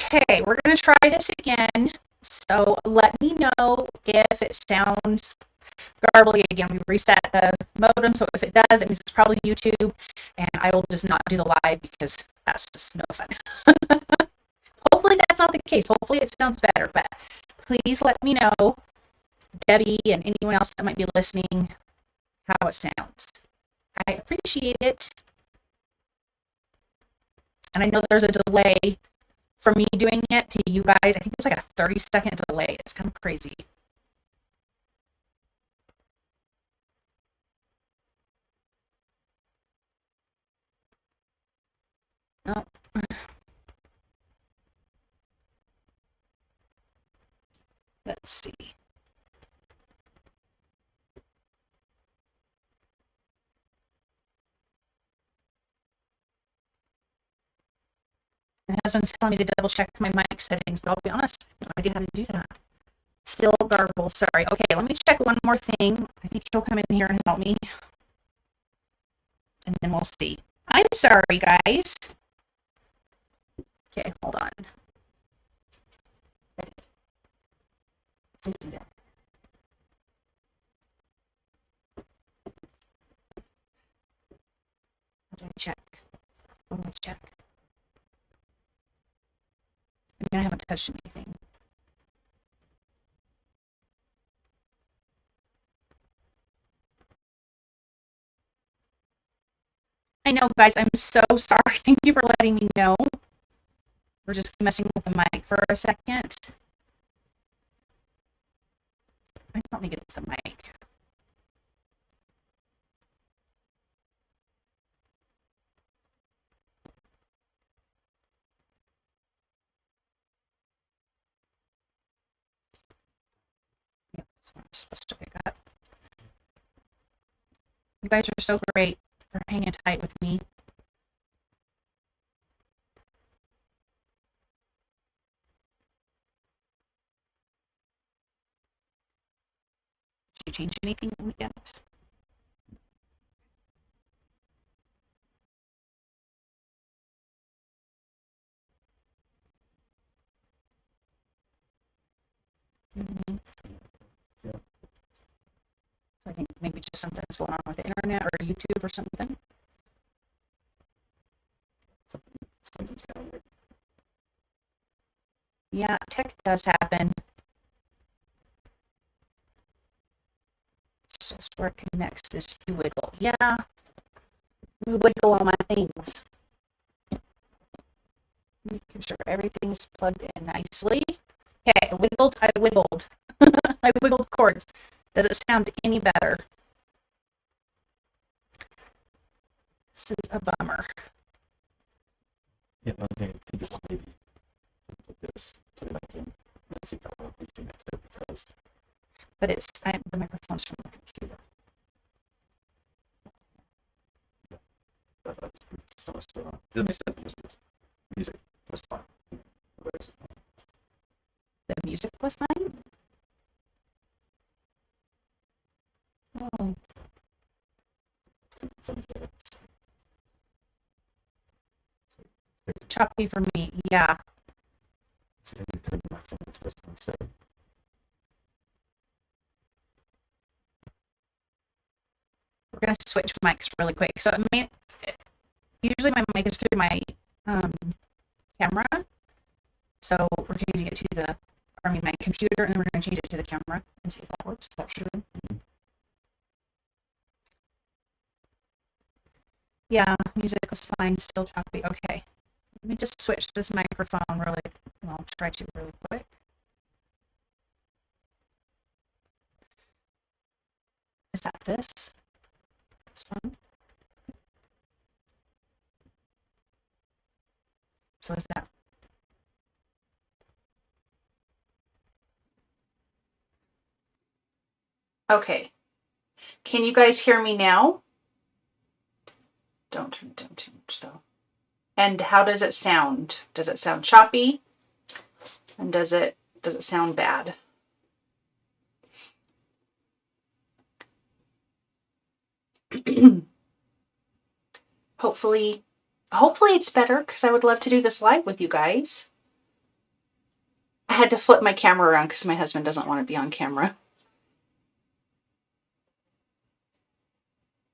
Okay, we're going to try this again. So let me know if it sounds garbly again. We reset the modem, so if it does, it means it's probably YouTube, and I will just not do the live because that's just no fun. Hopefully that's not the case. Hopefully it sounds better, but please let me know, Debbie and anyone else that might be listening, how it sounds. I appreciate it. And I know there's a delay from me doing it to you guys. I think it's like a 30-second delay. It's kind of crazy. Oh. Let's see. My husband's telling me to double check my mic settings, but I'll be honest, I have no idea how to do that. Still garble, sorry. Okay, let me check one more thing. I think he'll come in here and help me. And then we'll see. I'm sorry, guys. Okay, hold on. What do I check? What do I check? I mean, I haven't touched anything. I know, guys, I'm so sorry. Thank you for letting me know. We're just messing with the mic for a second. I don't think it's the mic. Yeah, that's what I'm supposed to pick up. You guys are so great for hanging tight with me. Did you change anything yet? Mm-hmm. Yeah. So I think maybe just something's going on with the internet or YouTube or something. Something's going on. Yeah, tech does happen. It's just where it connects is you wiggle. Yeah, we wiggle all my things. Making sure everything's plugged in nicely. Okay, I wiggled. I wiggled cords. Does it sound any better? This is a bummer. Yeah, one thing I think is maybe put this, put it back in. Let's see if I will be connected because. But it's the microphone's from the computer. Yeah, that's still on. Doesn't make sense. Music was fine. The music was fine? Oh. Choppy for me, yeah. We're going to switch mics really quick. So usually my mic is through my camera. So we're changing it to my computer, and then we're going to change it to the camera and see if that works. That should. Yeah, music was fine, still choppy. Okay. Let me just switch this microphone I'll try to really quick. Is that this? This one? So is that? Okay. Can you guys hear me now? Don't too much though. And how does it sound? Does it sound choppy? And does it sound bad? Hopefully it's better, because I would love to do this live with you guys. I had to flip my camera around because my husband doesn't want to be on camera.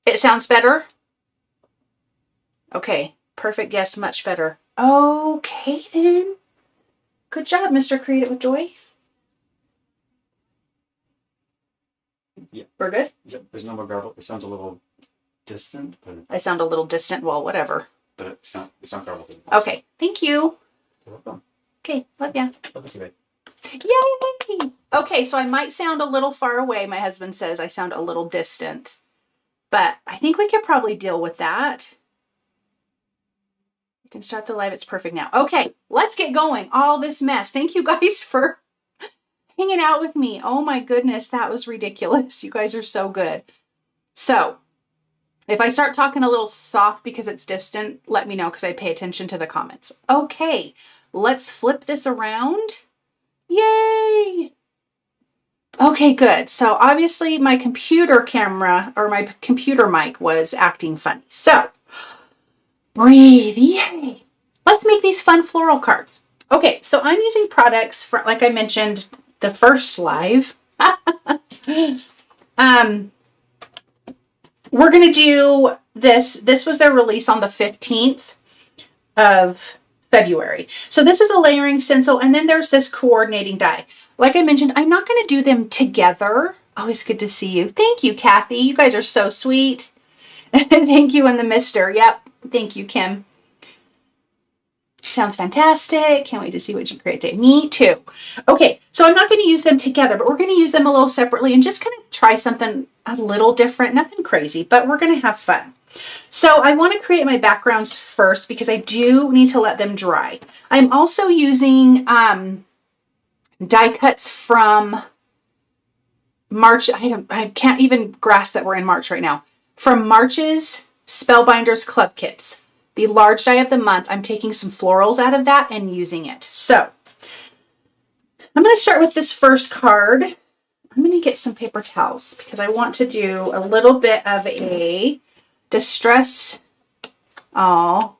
It sounds better? Okay, perfect guess, much better. Okay then. Good job, Mr. Create It with Joy. Yeah. We're good? Yep, there's no more garble. It sounds a little distant, but I sound a little distant. Well, whatever. but it's not garbled anymore. Okay, thank you. You're welcome. Okay, love ya. Love you, babe. Yay! Okay, so I might sound a little far away. My husband says I sound a little distant, but I think we could probably deal with that. You can start the live. It's perfect now. Okay, let's get going. All this mess. Thank you guys for hanging out with me. Oh my goodness, that was ridiculous. You guys are so good. So if I start talking a little soft because it's distant, let me know because I pay attention to the comments. Okay, let's flip this around. Yay! Okay, good. So obviously my computer camera or my computer mic was acting funny. So breathe. Yay! Let's make these fun floral cards. Okay, so I'm using products for, like I mentioned, the first live. We're going to do this. This was their release on the 15th of February. So this is a layering stencil, and then there's this coordinating die. Like I mentioned, I'm not going to do them together. Always good to see you. Thank you, Kathy. You guys are so sweet. Thank you, and the mister. Yep. Thank you, Kim. Sounds fantastic. Can't wait to see what you create today. Me too. Okay, so I'm not going to use them together, but we're going to use them a little separately and just kind of try something a little different. Nothing crazy, but we're going to have fun. So I want to create my backgrounds first because I do need to let them dry. I'm also using die cuts from March. I can't even grasp that we're in March right now. From March's Spellbinders Club Kits. The large die of the month, I'm taking some florals out of that and using it. So I'm going to start with this first card. I'm going to get some paper towels because I want to do a little bit of a distress. Oh,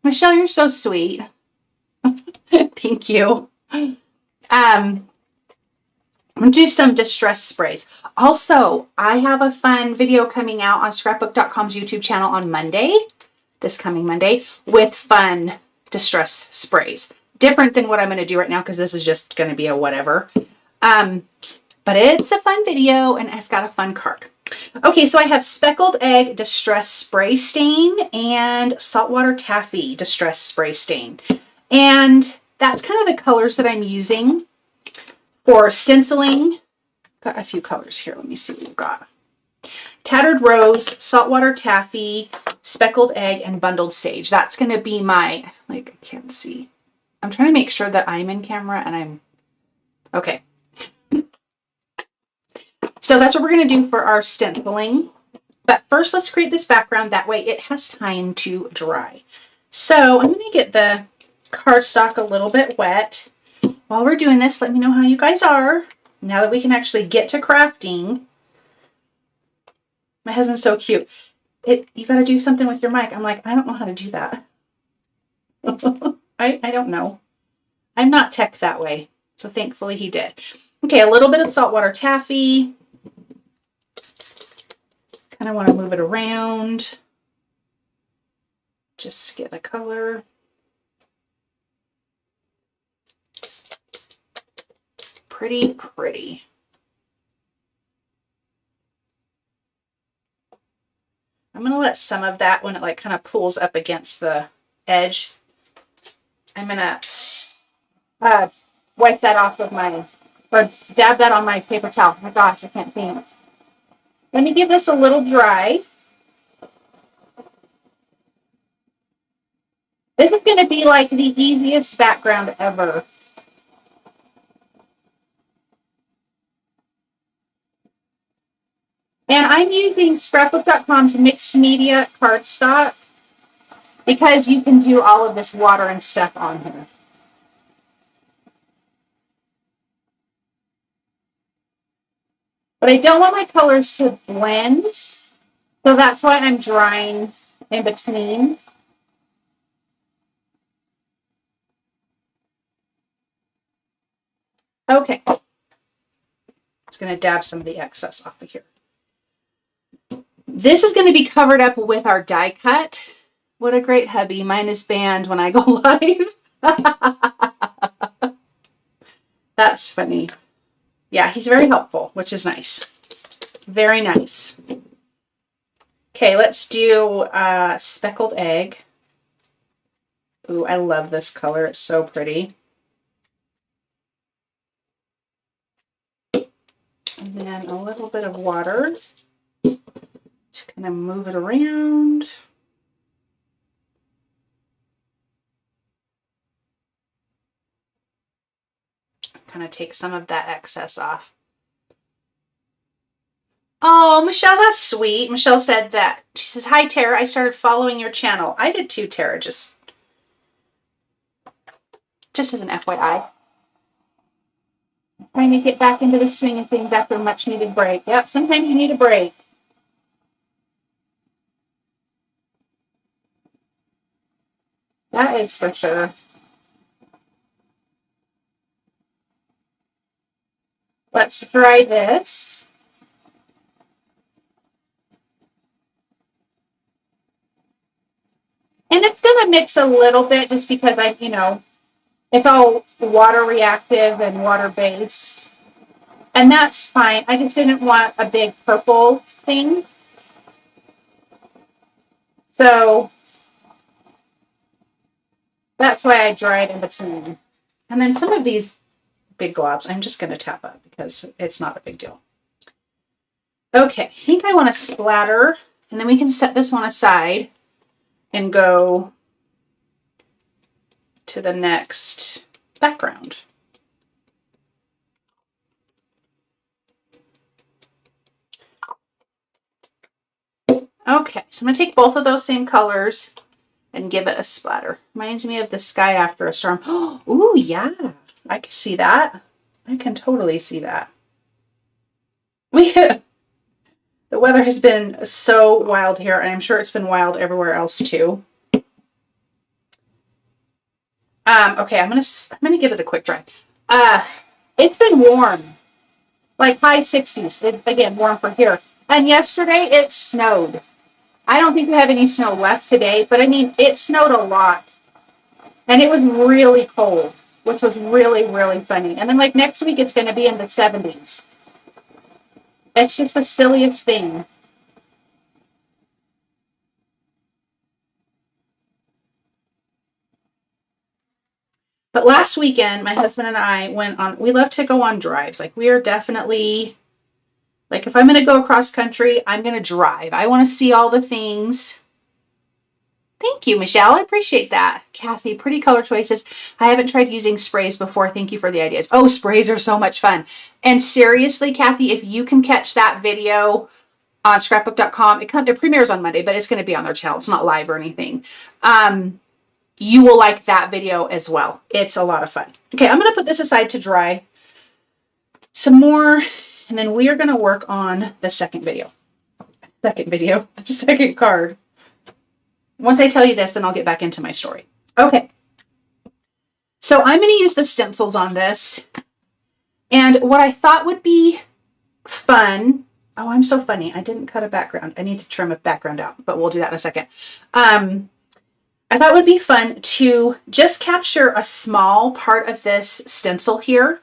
Michelle, you're so sweet. Thank you. I'm going to do some distress sprays. Also, I have a fun video coming out on scrapbook.com's YouTube channel on Monday. This coming Monday with fun distress sprays. Different than what I'm going to do right now because this is just going to be a whatever. But it's a fun video and it's got a fun card. Okay, so I have Speckled Egg Distress Spray Stain and Saltwater Taffy Distress Spray Stain. And that's kind of the colors that I'm using for stenciling. Got a few colors here. Let me see what we've got. Tattered Rose, Saltwater Taffy, Speckled Egg, and Bundled Sage. That's going to be my, I can't see. I'm trying to make sure that I'm in camera and I'm, okay. So that's what we're going to do for our stenciling. But first, let's create this background. That way it has time to dry. So I'm going to get the cardstock a little bit wet. While we're doing this, let me know how you guys are. Now that we can actually get to crafting. My husband's so cute. You got to do something with your mic. I'm like, I don't know how to do that. I don't know. I'm not tech that way. So thankfully he did. Okay, a little bit of Saltwater Taffy. Kind of want to move it around. Just get the color. Pretty, pretty. I'm going to let some of that, when it like kind of pulls up against the edge, I'm going to wipe that off of my, or dab that on my paper towel. Oh my gosh, I can't think. Let me give this a little dry. This is going to be like the easiest background ever. And I'm using scrapbook.com's mixed media cardstock because you can do all of this water and stuff on here. But I don't want my colors to blend, so that's why I'm drying in between. Okay. It's going to dab some of the excess off of here. This is going to be covered up with our die cut. What a great hubby. Mine is banned when I go live. That's funny. Yeah, he's very helpful, which is nice. Very nice. Okay, let's do speckled egg. Ooh, I love this color. It's so pretty. And then a little bit of water to kind of move it around. Kind of take some of that excess off. Oh, Michelle, that's sweet. Michelle said that. She says, hi, Tara. I started following your channel. I did too, Tara. Just as an FYI. Trying to get back into the swing of things after a much needed break. Yep, sometimes you need a break. That is for sure. Let's try this. And it's going to mix a little bit just because it's all water reactive and water based. And that's fine. I just didn't want a big purple thing. So that's why I dried in between. And then some of these big globs, I'm just going to tap up because it's not a big deal. Okay, I think I want to splatter, and then we can set this one aside and go to the next background. Okay, so I'm going to take both of those same colors and give it a splatter. Reminds me of the sky after a storm. Oh, yeah, I can see that. I can totally see that. The weather has been so wild here, and I'm sure it's been wild everywhere else too. Okay, I'm gonna give it a quick dry. It's been warm, like high 60s. Again, warm for here. And yesterday it snowed. I don't think we have any snow left today, but I mean, it snowed a lot. And it was really cold, which was really, really funny. And then like next week, it's going to be in the 70s. It's just the silliest thing. But last weekend, my husband and I we love to go on drives. Like we are definitely, like if I'm going to go across country, I'm going to drive. I want to see all the things. Thank you, Michelle. I appreciate that. Kathy, pretty color choices. I haven't tried using sprays before. Thank you for the ideas. Oh, sprays are so much fun. And seriously, Kathy, if you can catch that video on scrapbook.com, it premieres on Monday, but it's going to be on their channel. It's not live or anything. You will like that video as well. It's a lot of fun. Okay, I'm going to put this aside to dry some more, and then we are going to work on the second card. Once I tell you this, then I'll get back into my story. Okay. So I'm going to use the stencils on this. And what I thought would be fun. Oh, I'm so funny. I didn't cut a background. I need to trim a background out, but we'll do that in a second. I thought it would be fun to just capture a small part of this stencil here.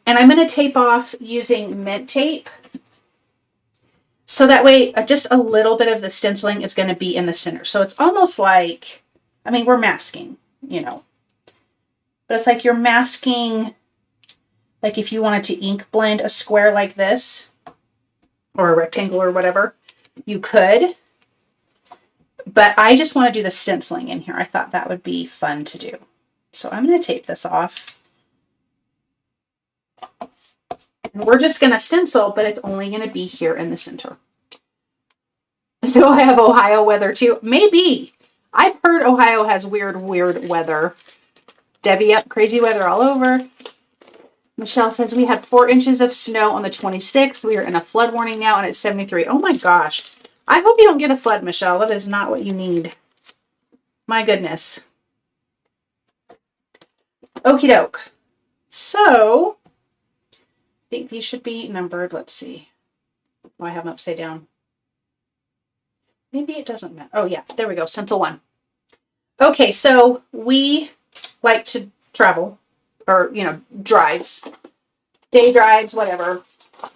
And I'm going to tape off using mint tape. So that way, just a little bit of the stenciling is going to be in the center. So it's almost like, I mean, we're masking, but it's like you're masking, like if you wanted to ink blend a square like this, or a rectangle or whatever, you could. But I just want to do the stenciling in here. I thought that would be fun to do. So I'm going to tape this off. And we're just going to stencil, but it's only going to be here in the center. So I have Ohio weather too. Maybe. I've heard Ohio has weird weather. Debbie, up, crazy weather all over. Michelle says we had 4 inches of snow on the 26th. We are in a flood warning now, and it's 73. Oh my gosh. I hope you don't get a flood, Michelle. That is not what you need. My goodness. Okie doke. So think these should be numbered. Let's see. Oh, I have them upside down. Maybe it doesn't matter. Oh yeah, there we go. Stencil 1. Okay, so we like to travel, or, you know, drives, day drives, whatever.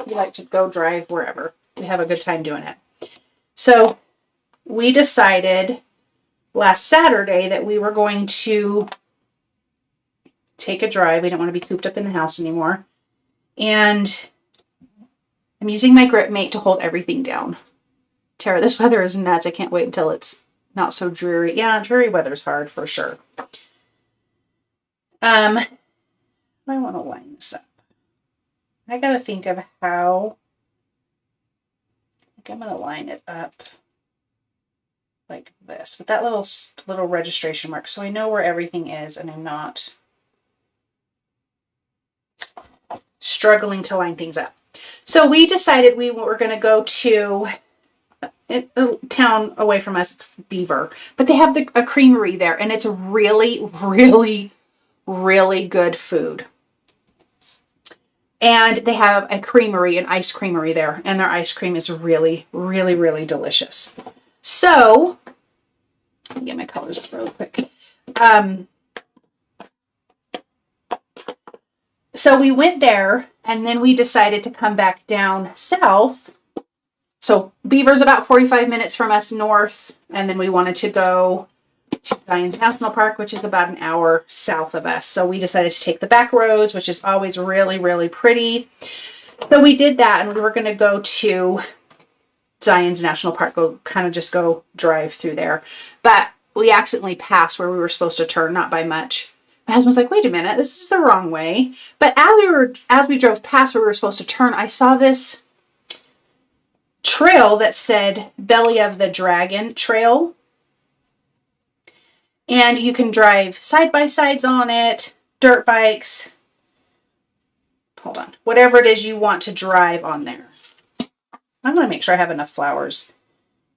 We like to go drive wherever. We have a good time doing it. So we decided last Saturday that we were going to take a drive. We don't want to be cooped up in the house anymore. And I'm using my grip mate to hold everything down. Tara, this weather is nuts. I can't wait until it's not so dreary. Yeah, dreary weather's hard for sure. I want to line this up. I got to think of how. I think I'm going to line it up like this with that little registration mark, so I know where everything is and I'm not struggling to line things up. So we decided we were going to go to a town away from us. It's Beaver, but they have a creamery there, and it's really, really, really good food. And they have a creamery, an ice creamery there, and their ice cream is really, really, really delicious. So, let me get my colors up real quick. So we went there, and then we decided to come back down south. So Beaver's about 45 minutes from us north, and then we wanted to go to Zion's National Park, which is about an hour south of us. So we decided to take the back roads, which is always really, really pretty. So we did that, and we were going to go to Zion's National Park, just go drive through there. But we accidentally passed where we were supposed to turn, not by much. My husband's like, wait a minute, this is the wrong way. But as we drove past where we were supposed to turn, I saw this trail that said Belly of the Dragon Trail. And you can drive side-by-sides on it, dirt bikes. Hold on. Whatever it is you want to drive on there. I'm going to make sure I have enough flowers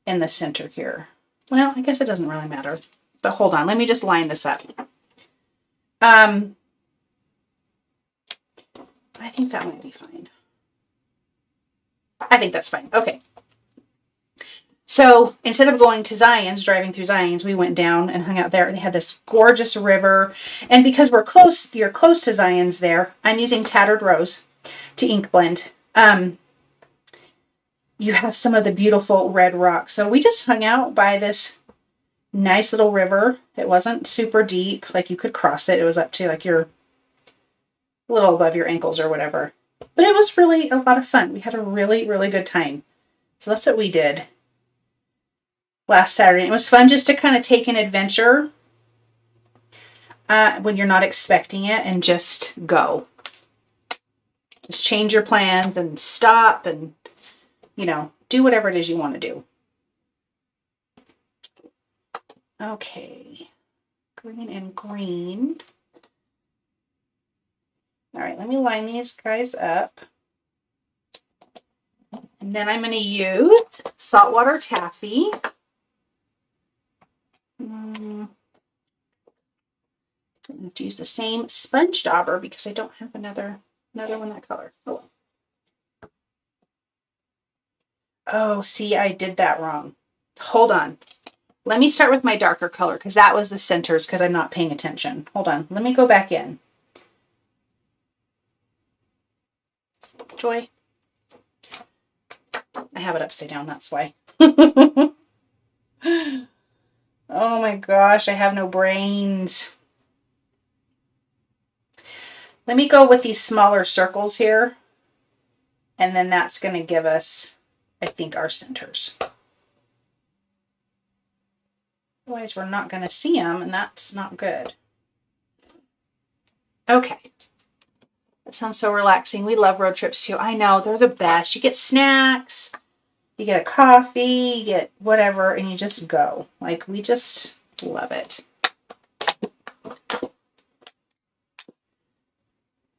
in the center here. Well, I guess it doesn't really matter. But hold on. Let me just line this up. I think that might be fine. I think that's fine. Okay. So instead of going to Zion's, driving through Zion's, we went down and hung out there. They had this gorgeous river. And because you're close to Zion's there, I'm using Tattered Rose to ink blend. You have some of the beautiful red rocks. So we just hung out by this nice little river. It wasn't super deep. Like, you could cross it. It was up to like a little above your ankles or whatever. But it was really a lot of fun. We had a really, really good time. So that's what we did last Saturday. It was fun just to kind of take an adventure when you're not expecting it and just go. Just change your plans and stop and, do whatever it is you want to do. Okay. Green and green. All right, let me line these guys up. And then I'm going to use Saltwater Taffy. I have to use the same sponge dauber because I don't have another one that color. Oh, see, I did that wrong. Hold on. Let me start with my darker color because that was the centers because I'm not paying attention. Hold on. Let me go back in. Joy. I have it upside down, that's why. Oh my gosh, I have no brains. Let me go with these smaller circles here. And then that's going to give us, I think, our centers. Otherwise, we're not going to see them, and that's not good. Okay. That sounds so relaxing. We love road trips too. I know, they're the best. You get snacks, you get a coffee, you get whatever, and you just go. Like, we just love it.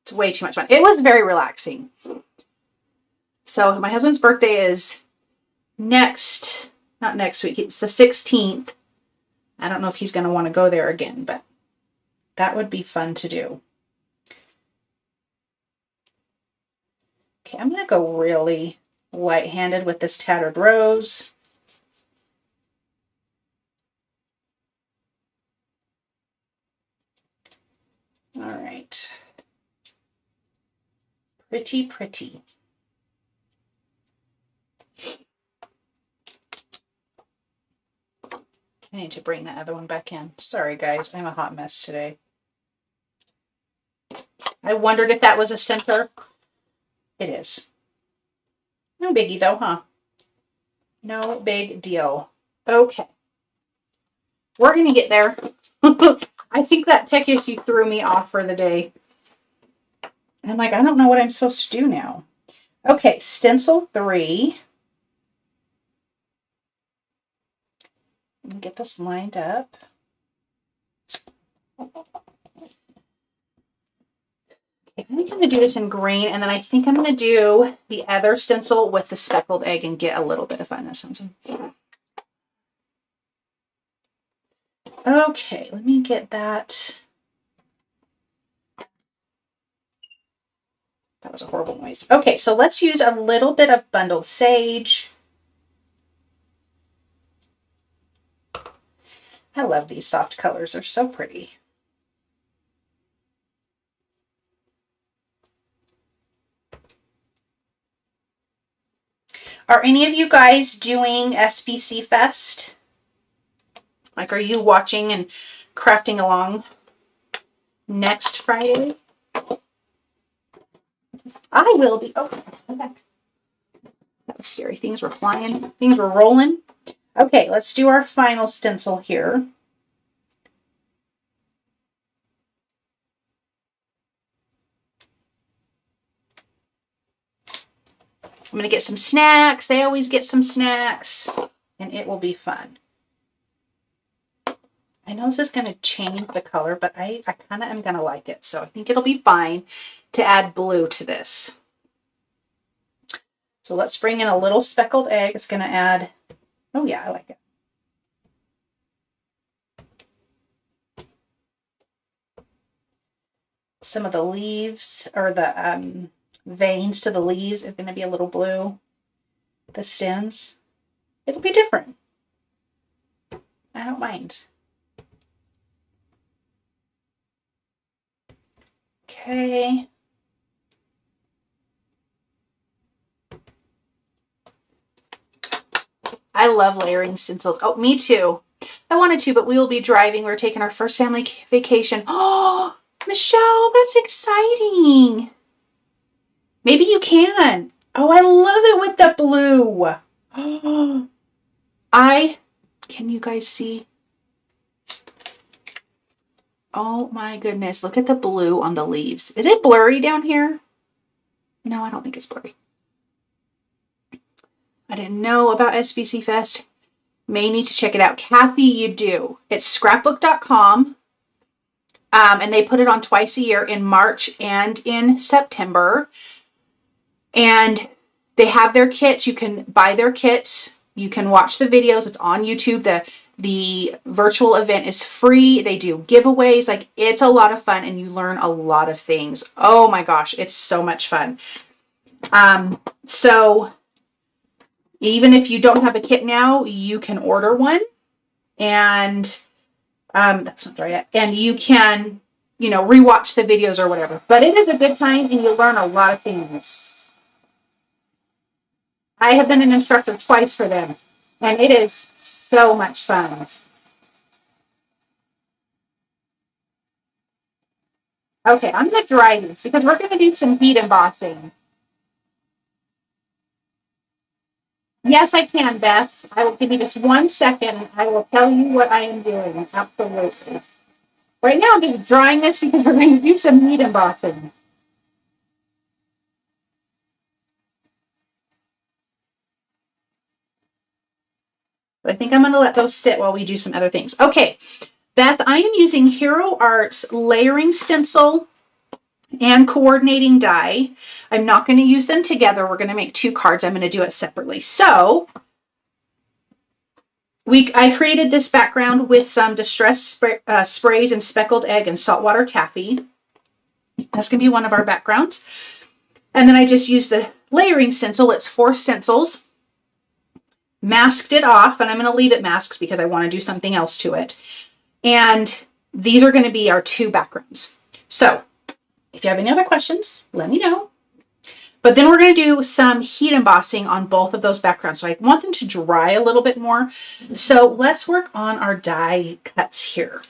It's way too much fun. It was very relaxing. So my husband's birthday is not next week. It's the 16th. I don't know if he's going to want to go there again, but that would be fun to do. Okay, I'm going to go really light-handed with this Tattered Rose. All right. Pretty, pretty. I need to bring that other one back in. Sorry, guys. I'm a hot mess today. I wondered if that was a center. It is. No biggie, though, huh? No big deal. Okay. We're going to get there. I think that tech issue threw me off for the day. I'm like, I don't know what I'm supposed to do now. Okay, stencil 3. Let me get this lined up. Okay, I think I'm going to do this in green, and then I think I'm going to do the other stencil with the speckled egg and get a little bit of funness on some. Okay, let me get that. That was a horrible noise. Okay, so let's use a little bit of bundled sage. I love these soft colors. They're so pretty. Are any of you guys doing SBC Fest? Like, are you watching and crafting along next Friday? I will be. Oh, okay. That was scary. Things were flying. Things were rolling. Okay, let's do our final stencil here. I'm going to get some snacks. They always get some snacks, and it will be fun. I know this is going to change the color, but I kind of am going to like it. So I think it'll be fine to add blue to this. So let's bring in a little speckled egg. It's going to add, oh yeah, I like it. Some of the leaves, or the veins to the leaves, are going to be a little blue. The stems, it'll be different. I don't mind. Okay. I love layering stencils. Oh, me too. I wanted to, but we will be driving. We're taking our first family vacation. Oh, Michelle, that's exciting. Maybe you can. Oh, I love it with the blue. Oh, can you guys see? Oh my goodness. Look at the blue on the leaves. Is it blurry down here? No, I don't think it's blurry. I didn't know about SBC Fest. May need to check it out. Kathy, you do. It's scrapbook.com. And they put it on twice a year, in March and in September. And they have their kits. You can buy their kits. You can watch the videos. It's on YouTube. The virtual event is free. They do giveaways. Like, it's a lot of fun, and you learn a lot of things. Oh my gosh, it's so much fun. So even if you don't have a kit now, you can order one, and that's not dry yet. And you can, you know, rewatch the videos or whatever. But it is a good time, and you learn a lot of things. I have been an instructor twice for them, and it is so much fun. Okay, I'm going to dry these because we're going to do some bead embossing. Yes, I can, Beth. I will give you just 1 second. I will tell you what I am doing. Absolutely. Right now, I'm just drying this because we're going to do some bead embossing. I think I'm going to let those sit while we do some other things. Okay, Beth, I am using Hero Arts layering stencil and coordinating die. I'm not going to use them together. We're going to make 2 cards. I'm going to do it separately. So I created this background with some distress sprays and speckled egg and saltwater taffy. That's going to be one of our backgrounds. And then I just used the layering stencil. It's 4 stencils. Masked it off, and I'm going to leave it masked because I want to do something else to it. And these are going to be our 2 backgrounds. So if you have any other questions, let me know. But then we're going to do some heat embossing on both of those backgrounds. So I want them to dry a little bit more. So let's work on our die cuts here.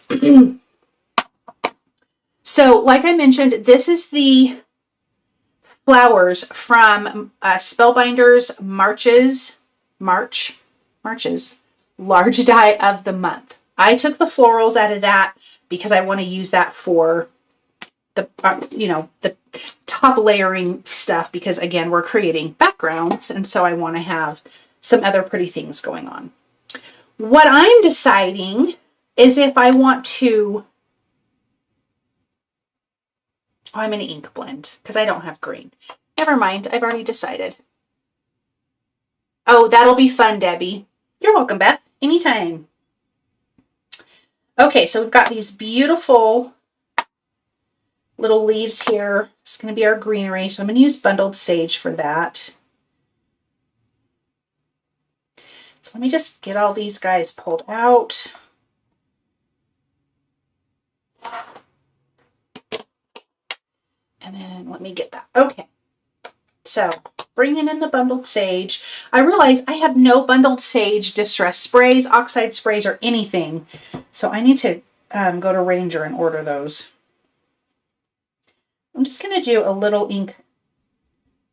So like I mentioned, this is the flowers from Spellbinders March's large die of the month. I took the florals out of that because I want to use that for the the top layering stuff, because again, we're creating backgrounds, and so I want to have some other pretty things going on. What I'm deciding is if I want to, I'm going to ink blend because I don't have green. Never mind, I've already decided. Oh, that'll be fun, Debbie. You're welcome, Beth. Anytime. Okay, so we've got these beautiful little leaves here. It's going to be our greenery, so I'm going to use bundled sage for that. So let me just get all these guys pulled out. And then let me get that. Okay. So bringing in the bundled sage. I realize I have no bundled sage distress sprays, oxide sprays, or anything. So I need to go to Ranger and order those. I'm just going to do a little ink,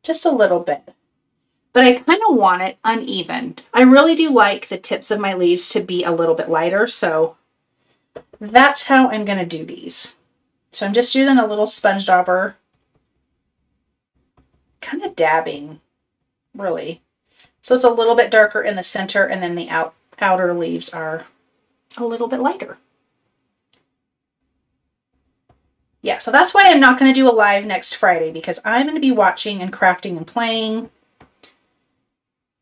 just a little bit. But I kind of want it uneven. I really do like the tips of my leaves to be a little bit lighter. So that's how I'm going to do these. So I'm just using a little sponge dauber. Kind of dabbing, really. So it's a little bit darker in the center, and then the outer leaves are a little bit lighter. Yeah, so that's why I'm not going to do a live next Friday, because I'm going to be watching and crafting and playing.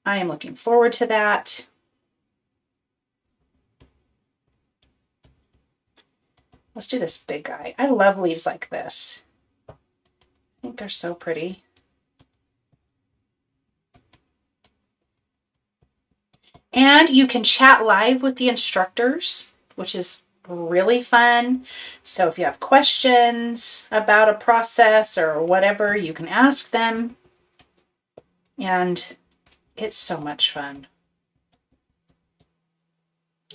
I am looking forward to that. Let's do this big guy. I love leaves like this. I think they're so pretty. And you can chat live with the instructors, which is really fun. So if you have questions about a process or whatever, you can ask them. And it's so much fun.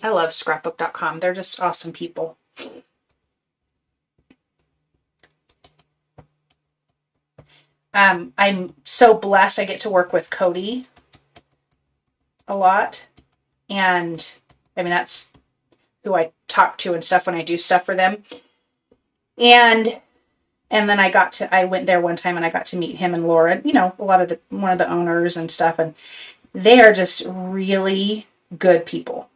I love scrapbook.com. They're just awesome people. I'm so blessed I get to work with Cody a lot. And I mean, that's who I talk to and stuff when I do stuff for them. And then I went there one time and I got to meet him and Laura, you know, one of the owners and stuff. And they are just really good people.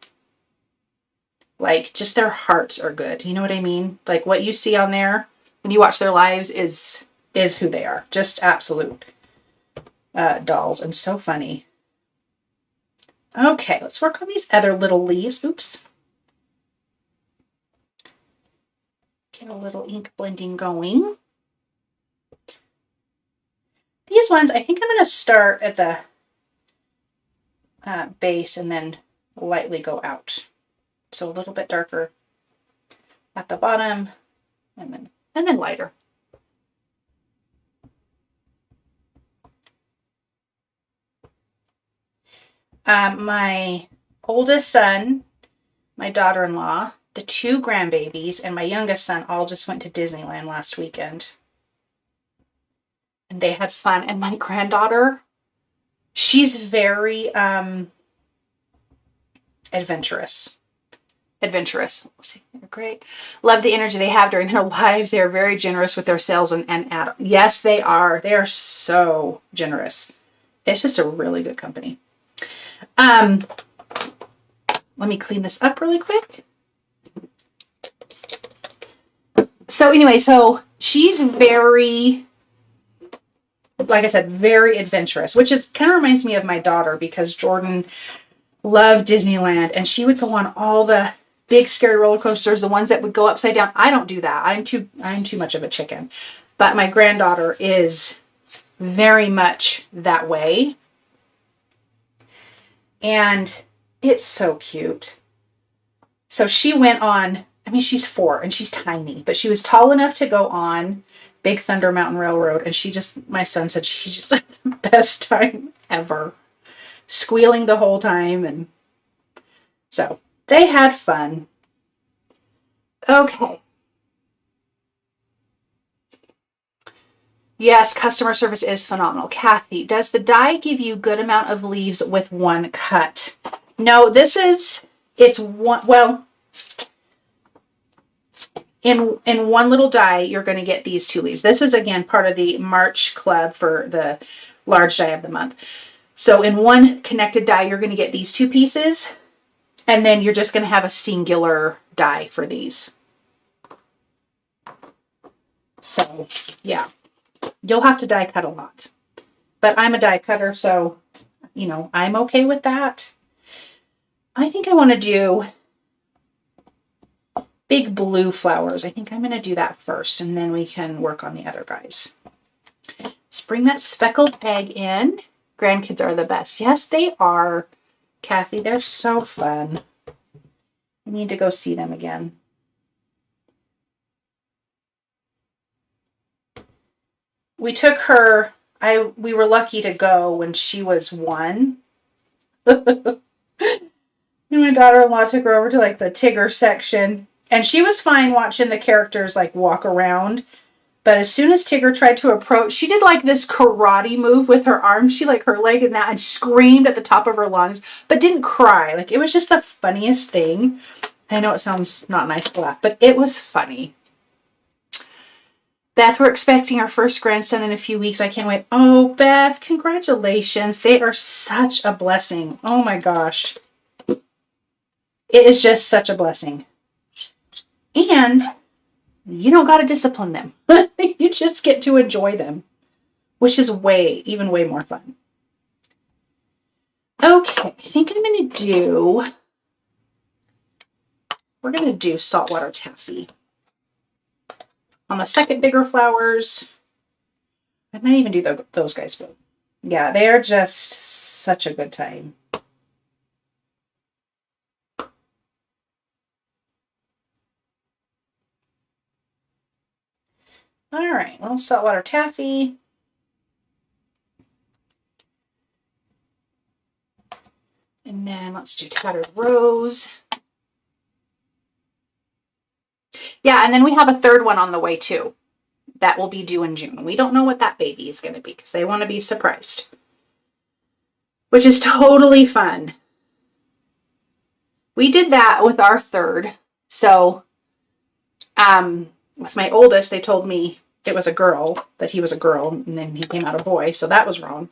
Like, just their hearts are good. You know what I mean? Like, what you see on there when you watch their lives is who they are. Just absolute dolls, and so funny. Okay, let's work on these other little leaves. Oops. Get a little ink blending going. These ones, I think I'm going to start at the base and then lightly go out. So a little bit darker at the bottom, and then lighter. My oldest son, my daughter-in-law, the 2 grandbabies, and my youngest son all just went to Disneyland last weekend. And they had fun. And my granddaughter, she's very adventurous. Let's see, they're great. Love the energy they have during their lives. They are very generous with their sales and yes, they are. They are so generous. It's just a really good company. Let me clean this up really quick. So anyway, so she's very, like I said, very adventurous, which is kind of reminds me of my daughter, because Jordan loved Disneyland and she would go on all the big scary roller coasters, the ones that would go upside down. I don't do that. I'm too much of a chicken. But my granddaughter is very much that way. And it's so cute. So she went on, I mean, she's 4 and she's tiny, but she was tall enough to go on Big Thunder Mountain Railroad. And my son said she just had the best time ever. Squealing the whole time. And so they had fun. Okay. Yes, customer service is phenomenal. Kathy, does the die give you good amount of leaves with one cut? No, it's one, well, in one little die, you're going to get these 2 leaves. This is, again, part of the March club for the large die of the month. So in one connected die, you're going to get these 2 pieces, and then you're just going to have a singular die for these. So, yeah. You'll have to die cut a lot. But I'm a die cutter, so, you know, I'm okay with that. I think I want to do big blue flowers. I think I'm going to do that first, and then we can work on the other guys. Let's bring that speckled egg in. Grandkids are the best. Yes, they are, Kathy. They're so fun. I need to go see them again. We took her, we were lucky to go when she was 1. And my daughter-in-law took her over to like the Tigger section. And she was fine watching the characters like walk around. But as soon as Tigger tried to approach, she did like this karate move with her arm. She like her leg and that and screamed at the top of her lungs, but didn't cry. Like it was just the funniest thing. I know it sounds not nice to laugh, but it was funny. Beth, we're expecting our first grandson in a few weeks. I can't wait. Oh, Beth, congratulations. They are such a blessing. Oh my gosh. It is just such a blessing. And you don't got to discipline them. You just get to enjoy them, which is even way more fun. Okay, I think we're going to do Saltwater Taffy. On the second bigger flowers, I might even do those guys, but yeah, they are just such a good time. All right, little Saltwater Taffy. And then let's do Tattered Rose. Yeah, and then we have a third one on the way too. That will be due in June. We don't know what that baby is going to be because they want to be surprised. Which is totally fun. We did that with our third. So, with my oldest, they told me it was a girl, that he was a girl, and then he came out a boy, so that was wrong.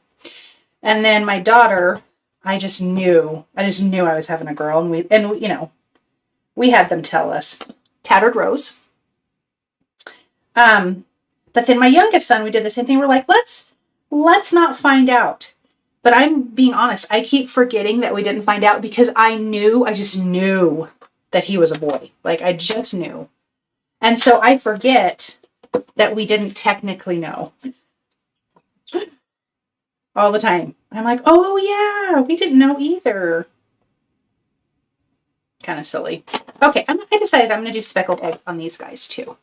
And then my daughter, I just knew I was having a girl, and you know, we had them tell us. Tattered Rose. But then my youngest son, we did the same thing. We're like, let's not find out. But I'm being honest, I keep forgetting that we didn't find out because I just knew that he was a boy. Like, I just knew. And so I forget that we didn't technically know. All the time. I'm like, oh yeah, we didn't know either. Kind of silly. Okay, I decided I'm going to do speckled egg on these guys too.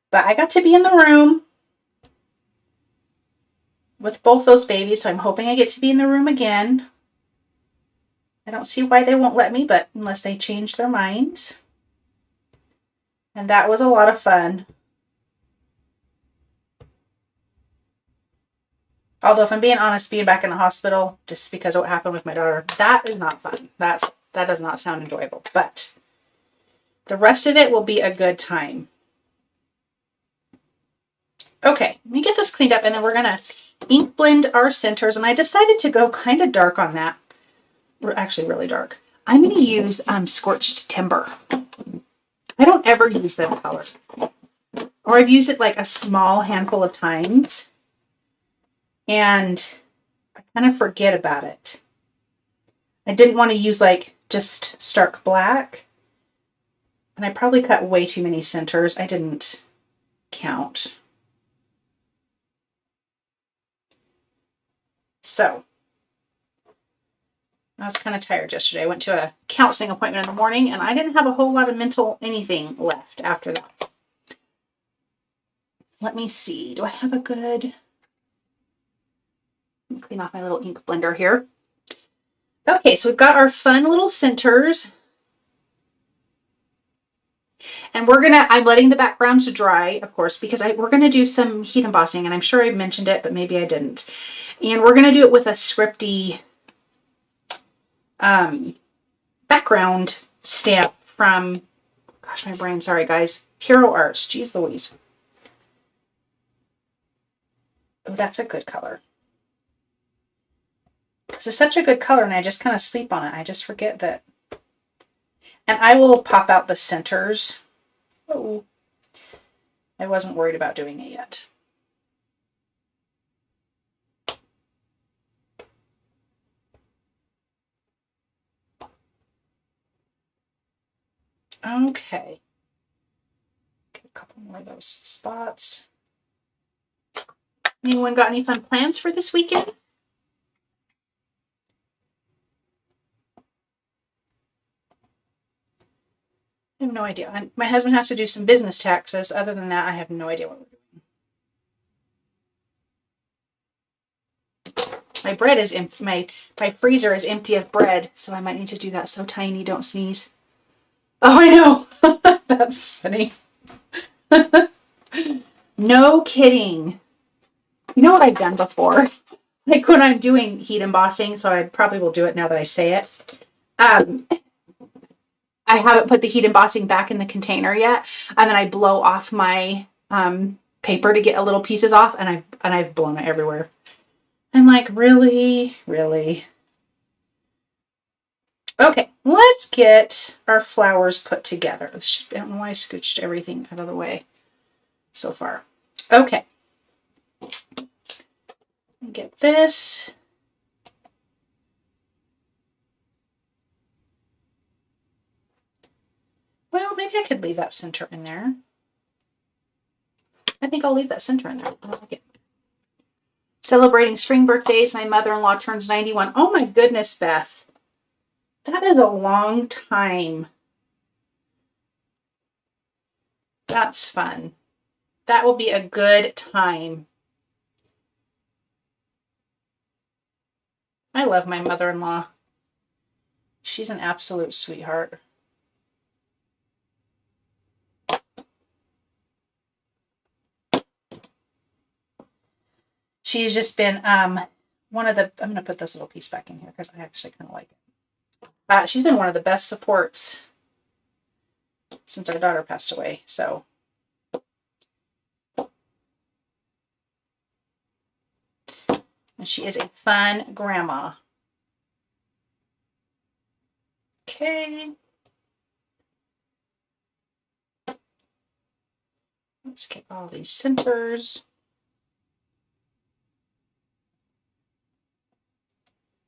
But I got to be in the room with both those babies, so I'm hoping I get to be in the room again. I don't see why they won't let me, but unless they change their minds. And that was a lot of fun. Although, if I'm being honest, being back in the hospital, just because of what happened with my daughter, that is not fun. That does not sound enjoyable. But the rest of it will be a good time. Okay, let me get this cleaned up, and then we're going to ink blend our centers. And I decided to go kind of dark on that. We're actually really dark. I'm going to use Scorched Timber. I don't ever use that color. Or I've used it like a small handful of times. And I kind of forget about it. I didn't want to use like just stark black. And I probably cut way too many centers. I didn't count. So I was kind of tired yesterday. I went to a counseling appointment in the morning and I didn't have a whole lot of mental anything left after that. Let me see. Do I have a good... Let me clean off my little ink blender here. Okay, so we've got our fun little centers. And I'm letting the backgrounds dry, of course, because we're going to do some heat embossing. And I'm sure I mentioned it, but maybe I didn't. And we're going to do it with a scripty background stamp from, gosh, my brain, sorry guys, Hero Arts. Jeez Louise. Oh, that's a good color. This is such a good color and I just kind of sleep on it. I just forget that. And I will pop out the centers. Oh, I wasn't worried about doing it yet. Okay. Get a couple more of those spots. Anyone got any fun plans for this weekend? I have no idea. My husband has to do some business taxes. Other than that, I have no idea what we're doing. My bread is empty. My freezer is empty of bread, so I might need to do that. So tiny, don't sneeze. Oh, I know. That's funny. No kidding. You know what I've done before? Like when I'm doing heat embossing, so I probably will do it now that I say it. I haven't put the heat embossing back in the container yet, and then I blow off my paper to get a little pieces off, and I've blown it everywhere. I'm like, really? Really? Okay, let's get our flowers put together. I don't know why I scooched everything out of the way so far. Okay. Get this. Well, maybe I could leave that center in there. I think I'll leave that center in there. I like it. Celebrating spring birthdays. My mother-in-law turns 91. Oh my goodness, Beth. That is a long time. That's fun. That will be a good time. I love my mother-in-law. She's an absolute sweetheart. She's just been one of the, I'm going to put this little piece back in here because I actually kind of like it. She's been one of the best supports since our daughter passed away. So and she is a fun grandma. Okay. Let's get all these centers.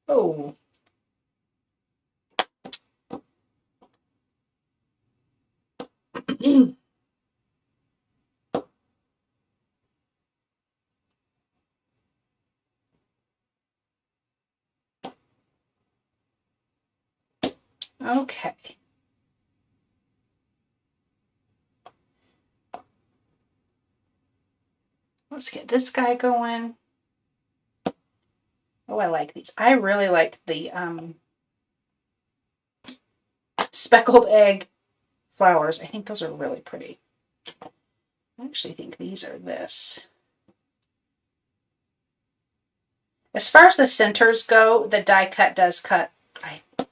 Oh. Okay. Let's get this guy going. Oh, I like these. I really like the speckled egg flowers. I think those are really pretty. I actually think these are this. As far as the centers go, the die cut does cut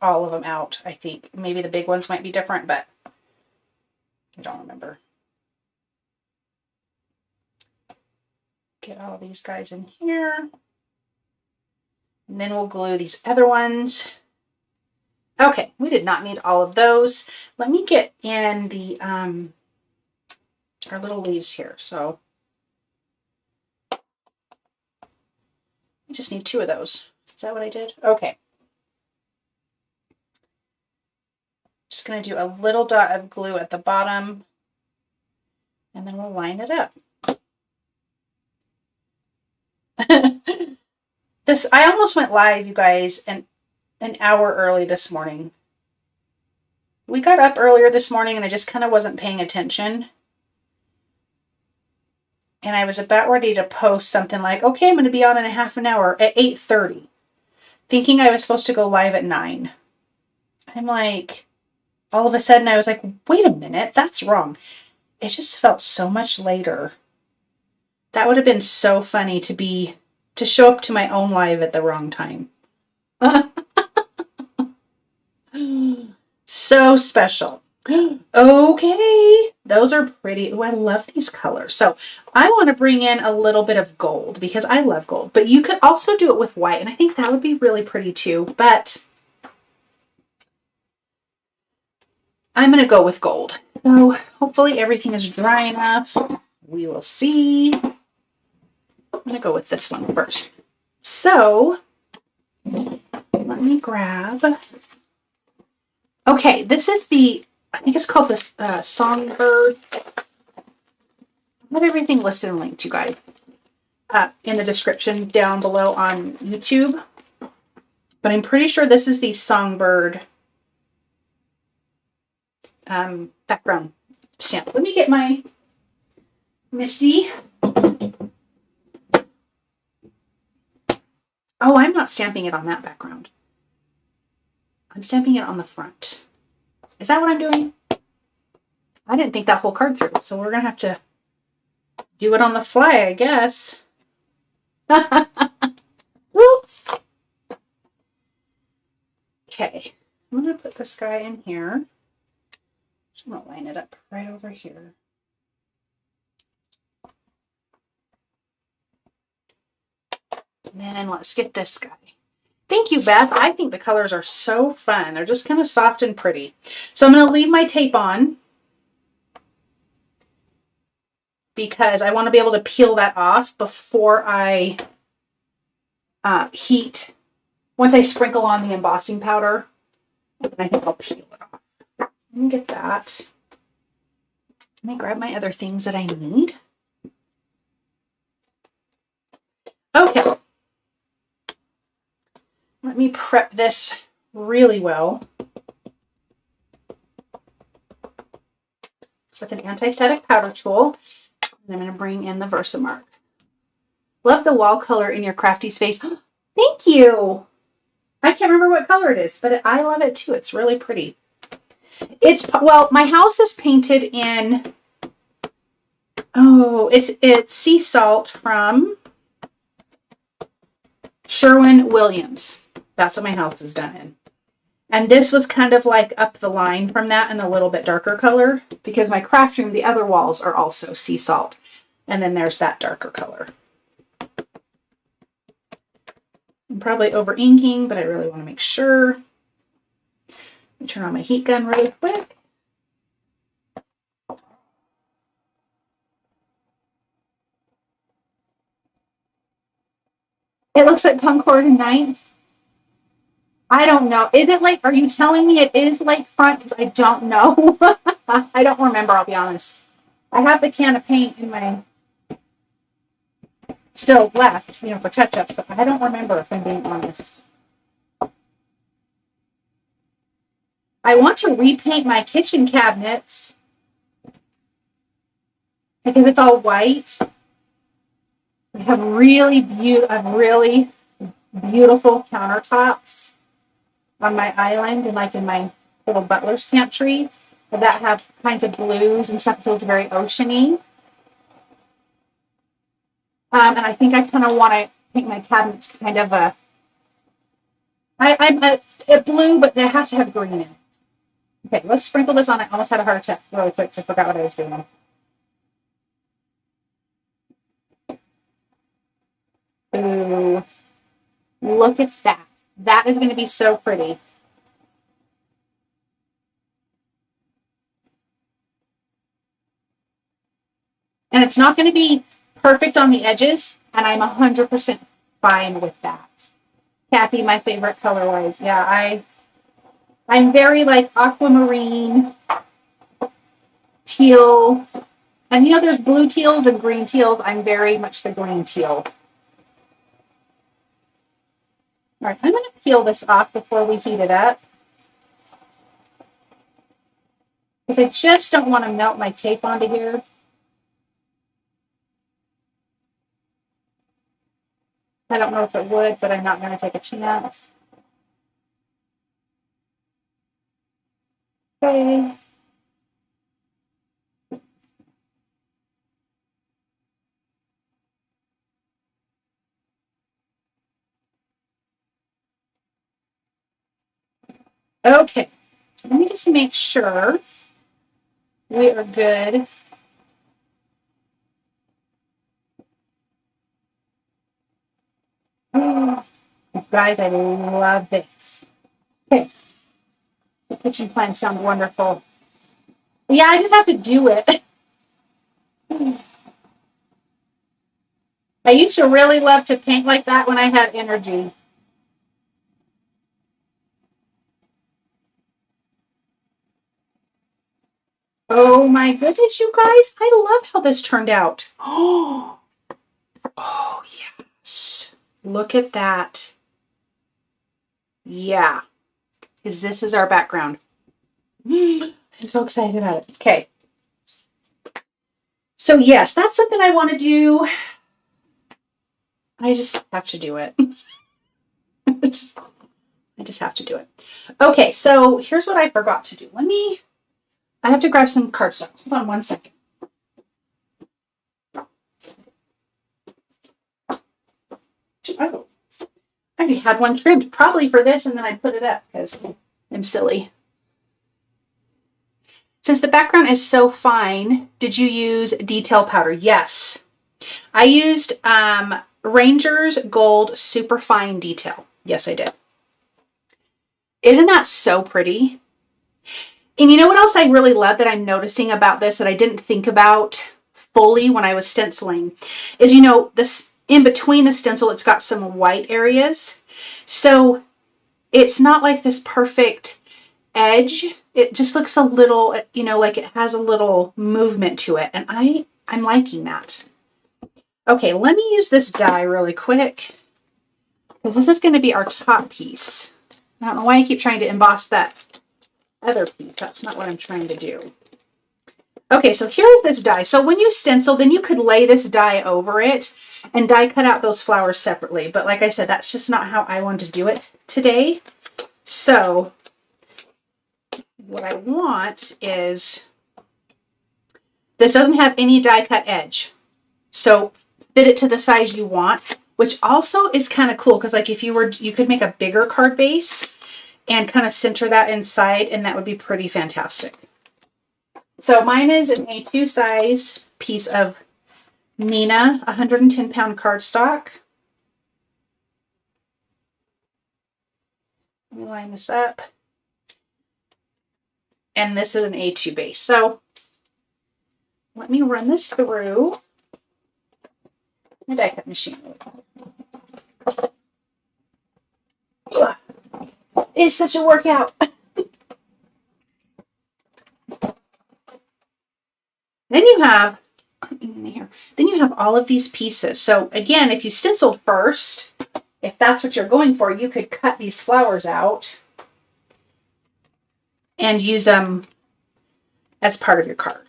all of them out, I think. Maybe the big ones might be different, but I don't remember. Get all these guys in here. And then we'll glue these other ones. Okay, we did not need all of those. Let me get in the our little leaves here. So I just need 2 of those. Is that what I did? Okay. Just going to do a little dot of glue at the bottom, and then we'll line it up. I almost went live, you guys, an hour early this morning. We got up earlier this morning and I just kind of wasn't paying attention. And I was about ready to post something like, okay, I'm going to be on in a half an hour at 8:30, thinking I was supposed to go live at 9. I'm like, all of a sudden I was like, wait a minute, that's wrong. It just felt so much later. That would have been so funny to show up to my own live at the wrong time. So special. Okay, those are pretty. Oh, I love these colors. So I want to bring in a little bit of gold because I love gold, but you could also do it with white, and I think that would be really pretty too, but I'm going to go with gold. So hopefully everything is dry enough. We will see. I'm going to go with this one first. So let me grab. Okay, this is I think it's called this Songbird. I have everything listed and linked, you guys, in the description down below on YouTube. But I'm pretty sure this is the Songbird background stamp. Let me get my Misty. Oh, I'm not stamping it on that background. I'm stamping it on the front. Is that what I'm doing? I didn't think that whole card through, so we're going to have to do it on the fly, I guess. Oops. Okay, I'm going to put this guy in here. I'm going to line it up right over here. And then let's get this guy. Thank you, Beth. I think the colors are so fun. They're just kind of soft and pretty. So I'm going to leave my tape on because I want to be able to peel that off before I heat. Once I sprinkle on the embossing powder, I think I'll peel it off. Let me get that. Let me grab my other things that I need. Okay. Let me prep this really well with an anti-static powder tool. And I'm going to bring in the Versamark. Love the wall color in your crafty space. Thank you. I can't remember what color it is, but I love it too. It's really pretty. Well, my house is painted in, it's sea salt from Sherwin-Williams. That's what my house is done in. And this was kind of like up the line from that in a little bit darker color because my craft room, the other walls are also sea salt. And then there's that darker color. I'm probably over inking, but I really want to make sure. Let me turn on my heat gun really quick. It looks like Concord and Night. I don't know. Is it like, are you telling me it is lakefront? Because I don't know. I don't remember, I'll be honest. I have the can of paint in my, still left, for touch-ups, but I don't remember if I'm being honest. I want to repaint my kitchen cabinets because it's all white. I have really beautiful countertops on my island and like in my little butler's pantry that have kinds of blues and stuff. It feels very oceany. And I think I kind of want to paint my cabinets kind of a blue, but it has to have green in it. Okay, let's sprinkle this on. I almost had a heart attack really quick, so I forgot what I was doing. Ooh, look at that. That is going to be so pretty. And it's not going to be perfect on the edges, and I'm 100% fine with that. Kathy, my favorite colorways. Yeah, I'm very like aquamarine, teal, and there's blue teals and green teals. I'm very much the green teal. All right, I'm going to peel this off before we heat it up. Because I just don't want to melt my tape onto here. I don't know if it would, but I'm not going to take a chance. Okay. Okay. Let me just make sure we are good. Oh, guys, I love this. Okay. The kitchen plants sound wonderful. Yeah, I just have to do it. I used to really love to paint like that when I had energy. Oh my goodness, you guys. I love how this turned out. Oh, oh yes. Look at that. Yeah. Because this is our background. I'm so excited about it. Okay. So yes, that's something I want to do. I just have to do it. I just have to do it. Okay, so here's what I forgot to do. I have to grab some cardstock. Hold on 1 second. Oh, I already had one trimmed, probably for this, and then I put it up because I'm silly. Since the background is so fine, did you use detail powder? Yes. I used Ranger's Gold Super Fine Detail. Yes, I did. Isn't that so pretty? And you know what else I really love that I'm noticing about this that I didn't think about fully when I was stenciling is, you know, this in between the stencil, it's got some white areas. So it's not like this perfect edge. It just looks a little, you know, like it has a little movement to it. And I'm liking that. Okay, let me use this die really quick because this is going to be our top piece. I don't know why I keep trying to emboss that other piece. That's not what I'm trying to do. Okay, so here's this die. So when you stencil, then you could lay this die over it and die cut out those flowers separately. But like I said, that's just not how I want to do it today. So what I want is, this doesn't have any die cut edge. So fit it to the size you want, which also is kind of cool because like if you could make a bigger card base and kind of center that inside, and that would be pretty fantastic. So mine is an A2 size piece of Nina 110-pound cardstock. Let me line this up. And this is an A2 base. So let me run this through my die cut machine. It's such a workout. Then you have, then you have all of these pieces. So again, if you stenciled first, if that's what you're going for, you could cut these flowers out and use them as part of your card,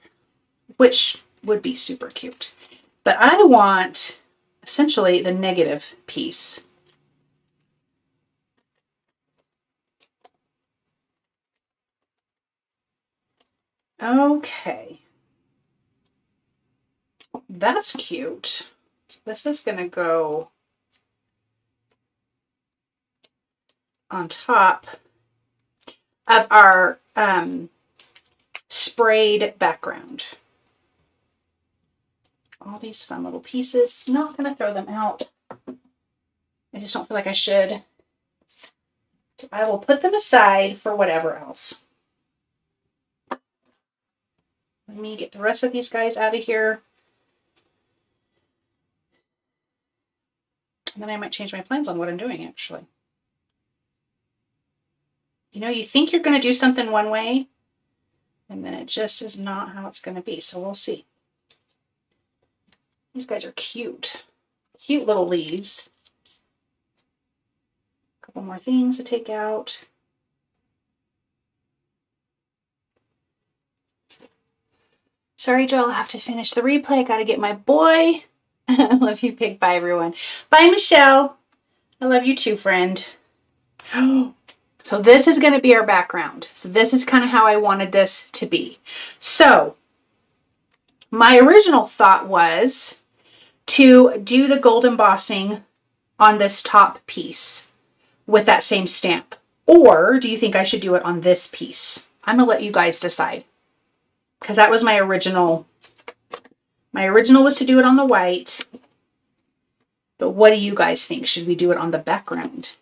which would be super cute. But I want essentially the negative piece. Okay. That's cute. So this is going to go on top of our sprayed background. All these fun little pieces. I'm not going to throw them out. I just don't feel like I should. So I will put them aside for whatever else. Let me get the rest of these guys out of here. And then I might change my plans on what I'm doing, actually. You know, you think you're going to do something one way, and then it just is not how it's going to be. So we'll see. These guys are cute. Cute little leaves. A couple more things to take out. Sorry, Joel, I'll have to finish the replay. I got to get my boy. I love you, Pig. Bye, everyone. Bye, Michelle. I love you too, friend. So this is going to be our background. So this is kind of how I wanted this to be. So my original thought was to do the gold embossing on this top piece with that same stamp. Or do you think I should do it on this piece? I'm going to let you guys decide. Because that was my original. My original was to do it on the white. But what do you guys think? Should we do it on the background?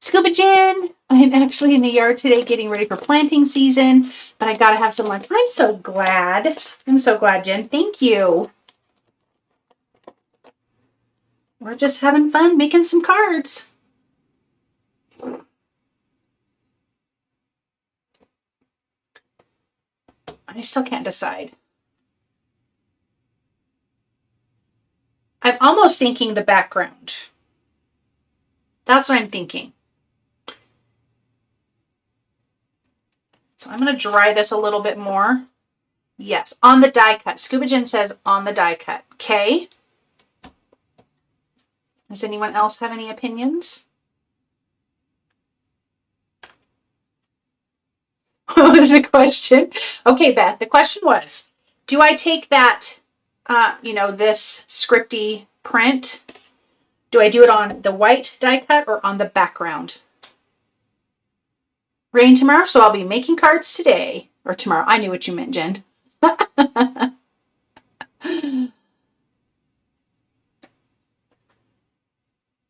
Scuba Jen, I'm actually in the yard today getting ready for planting season, but I got to have some lunch. I'm so glad. I'm so glad, Jen. Thank you. We're just having fun making some cards. I still can't decide. I'm almost thinking the background. That's what I'm thinking. So I'm going to dry this a little bit more. Yes, on the die cut. Scuba Jen says on the die cut. Okay. Does anyone else have any opinions? What was the question? Okay, Beth, the question was, do I take that, this scripty print? Do I do it on the white die cut or on the background? Rain tomorrow, so I'll be making cards today. Or tomorrow. I knew what you meant, Jen.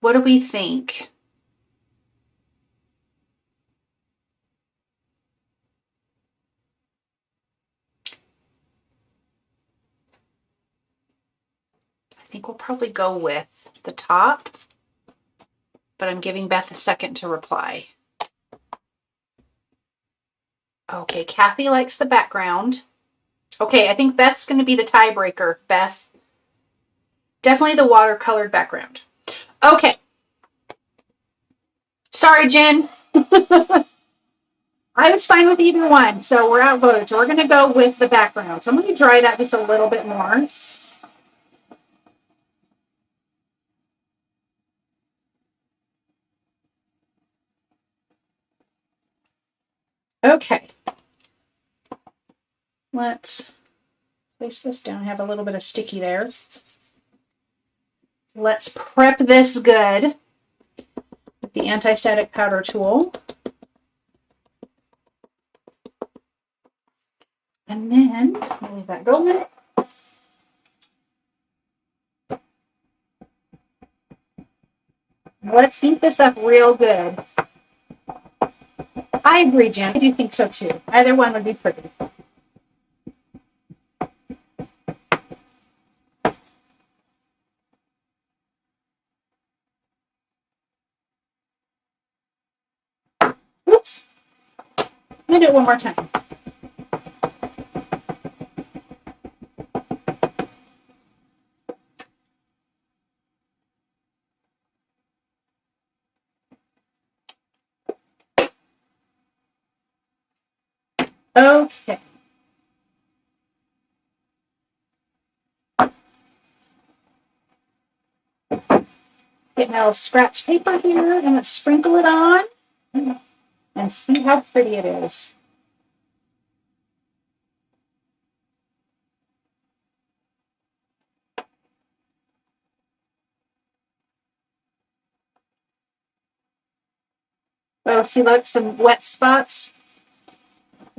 What do we think? I think we'll probably go with the top, but I'm giving Beth a second to reply. Okay, Kathy likes the background. Okay, I think Beth's going to be the tiebreaker. Beth. Definitely the watercolored background. Okay. Sorry, Jen. I was fine with either one, so we're outvoted. So we're going to go with the background. So I'm going to dry that just a little bit more. Okay. Let's place this down. I have a little bit of sticky there. Let's prep this good with the anti-static powder tool. And then I'll leave that going. Let's heat this up real good. I agree, Jen. I do think so too. Either one would be pretty. Oops. I'm going to do it one more time. Okay. Get my little scratch paper here and let's sprinkle it on and see how pretty it is. Oh, see, look, some wet spots.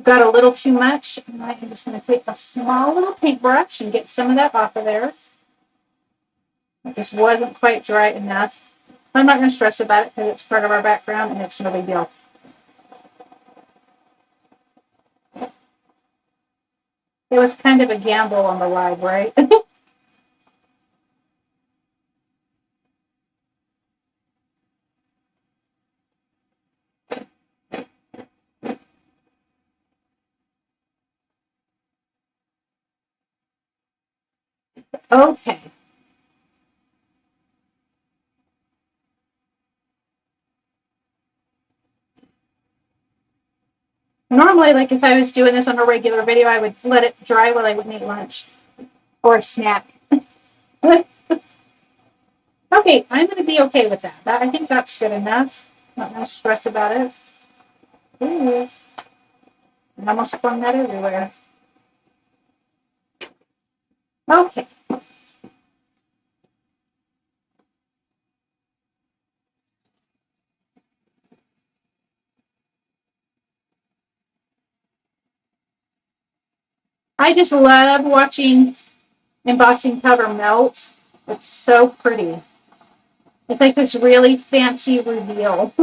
Got a little too much. And I'm just going to take a small little paintbrush and get some of that off of there. It just wasn't quite dry enough. I'm not going to stress about it because it's part of our background and it's no big deal. It was kind of a gamble on the live, right? Okay. Normally, like if I was doing this on a regular video, I would let it dry while I would make lunch or a snack. Okay, I'm going to be okay with that. I think that's good enough. Not much stress about it. Ooh. I almost spun that everywhere. Okay. I just love watching embossing powder melt. It's so pretty. It's like this really fancy reveal.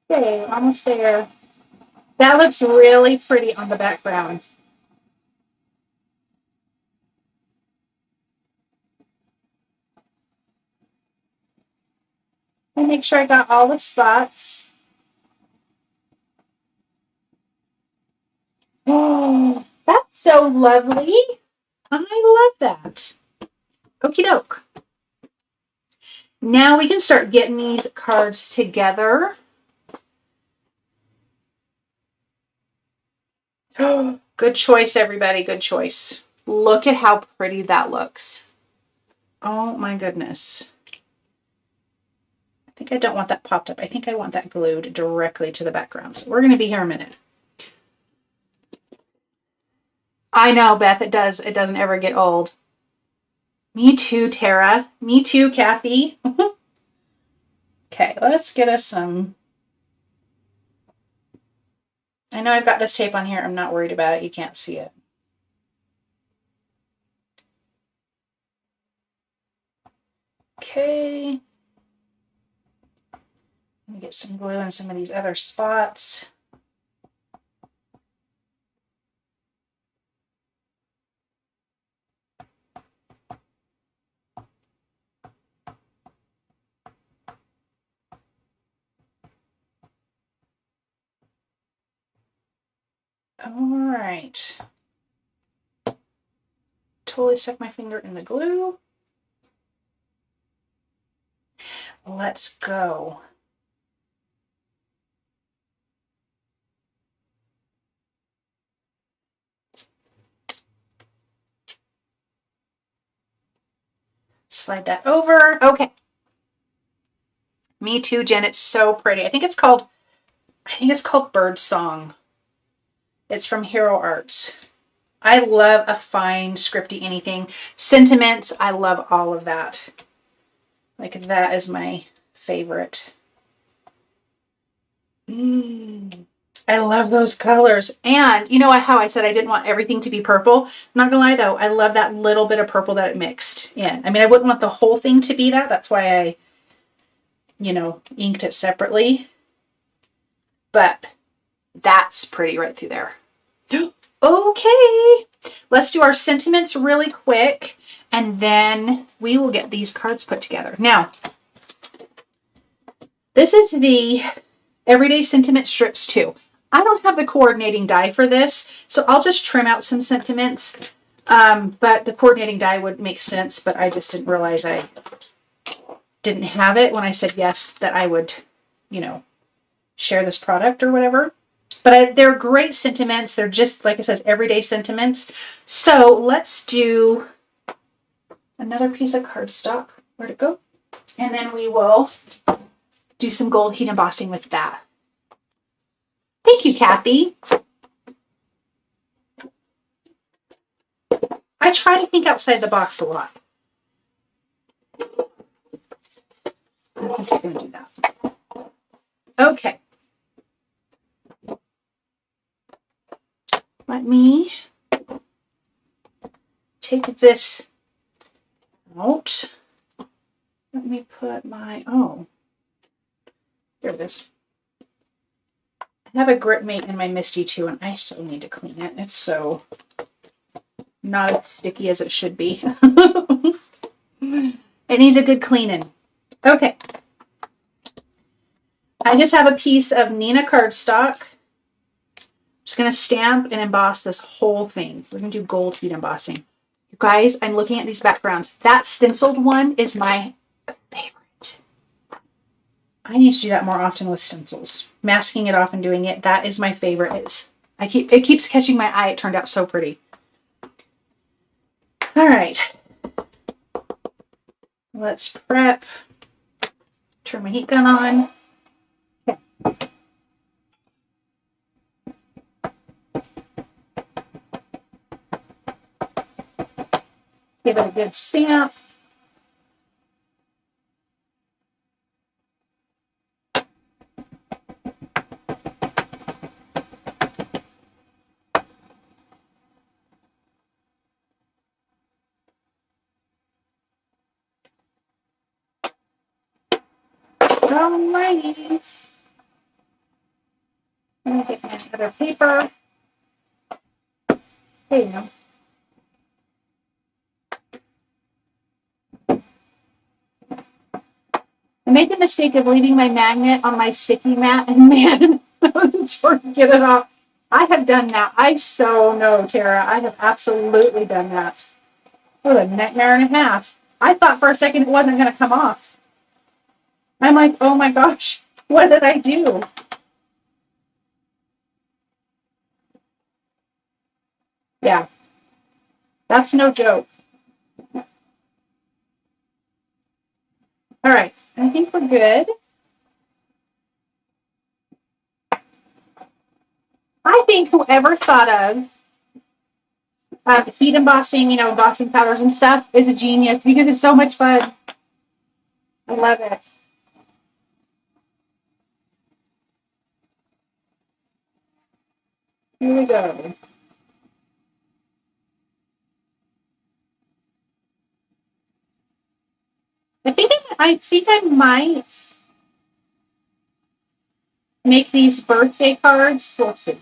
Okay, almost there. That looks really pretty on the background. And make sure I got all the spots. Oh, that's so lovely. I love that. Okie doke. Now we can start getting these cards together. Good choice, everybody. Good choice. Look at how pretty that looks. Oh my goodness. I think I don't want that popped up. I think I want that glued directly to the background. So we're going to be here a minute. I know, Beth, it does. It doesn't ever get old. Me too, Tara. Me too, Kathy. Okay, let's get us some. I know I've got this tape on here. I'm not worried about it. You can't see it. Okay. Let me get some glue in some of these other spots. All right. Totally stuck my finger in the glue. Let's go. Slide that over. Okay. Me too, Jen. It's so pretty. I think it's called Birdsong. It's from Hero Arts. I love a fine, scripty anything. Sentiments, I love all of that. Like that is my favorite. I love those colors. And you know how I said I didn't want everything to be purple? I'm not gonna lie though, I love that little bit of purple that it mixed in. I mean, I wouldn't want the whole thing to be that. That's why I, inked it separately. But that's pretty right through there. Okay, let's do our sentiments really quick, and then we will get these cards put together. Now, this is the Everyday Sentiment Strips 2. I don't have the coordinating die for this, so I'll just trim out some sentiments, but the coordinating die would make sense, but I just didn't realize I didn't have it when I said yes, that I would, share this product or whatever. But they're great sentiments. They're just, like it says, everyday sentiments. So let's do another piece of cardstock. Where'd it go? And then we will do some gold heat embossing with that. Thank you, Kathy. I try to think outside the box a lot. I'm just going to do that. Okay. Let me take this out. Let me put my, there it is. I have a grip mate in my Misty too, and I so need to clean it. It's so not as sticky as it should be. It needs a good cleaning. Okay. I just have a piece of Nina cardstock. just going to stamp and emboss this whole thing. We're going to do gold feed embossing. You guys, I'm looking at these backgrounds. That stenciled one is my favorite. I need to do that more often with stencils. Masking it off and doing it. That is my favorite. It keeps catching my eye. It turned out so pretty. All right. Let's prep. Turn my heat gun on. Okay. Give it a good stamp. Alrighty. Let me get my other paper. There you go. I made the mistake of leaving my magnet on my sticky mat, and man, I wasn't sure to get it off. I have done that. I so know, Tara. I have absolutely done that. What a nightmare and a half. I thought for a second it wasn't going to come off. I'm like, oh my gosh, what did I do? Yeah, that's no joke. All right, I think we're good. I think whoever thought of heat embossing, embossing powders and stuff is a genius because it's so much fun. I love it. Here we go. I think I might make these birthday cards. Let's see.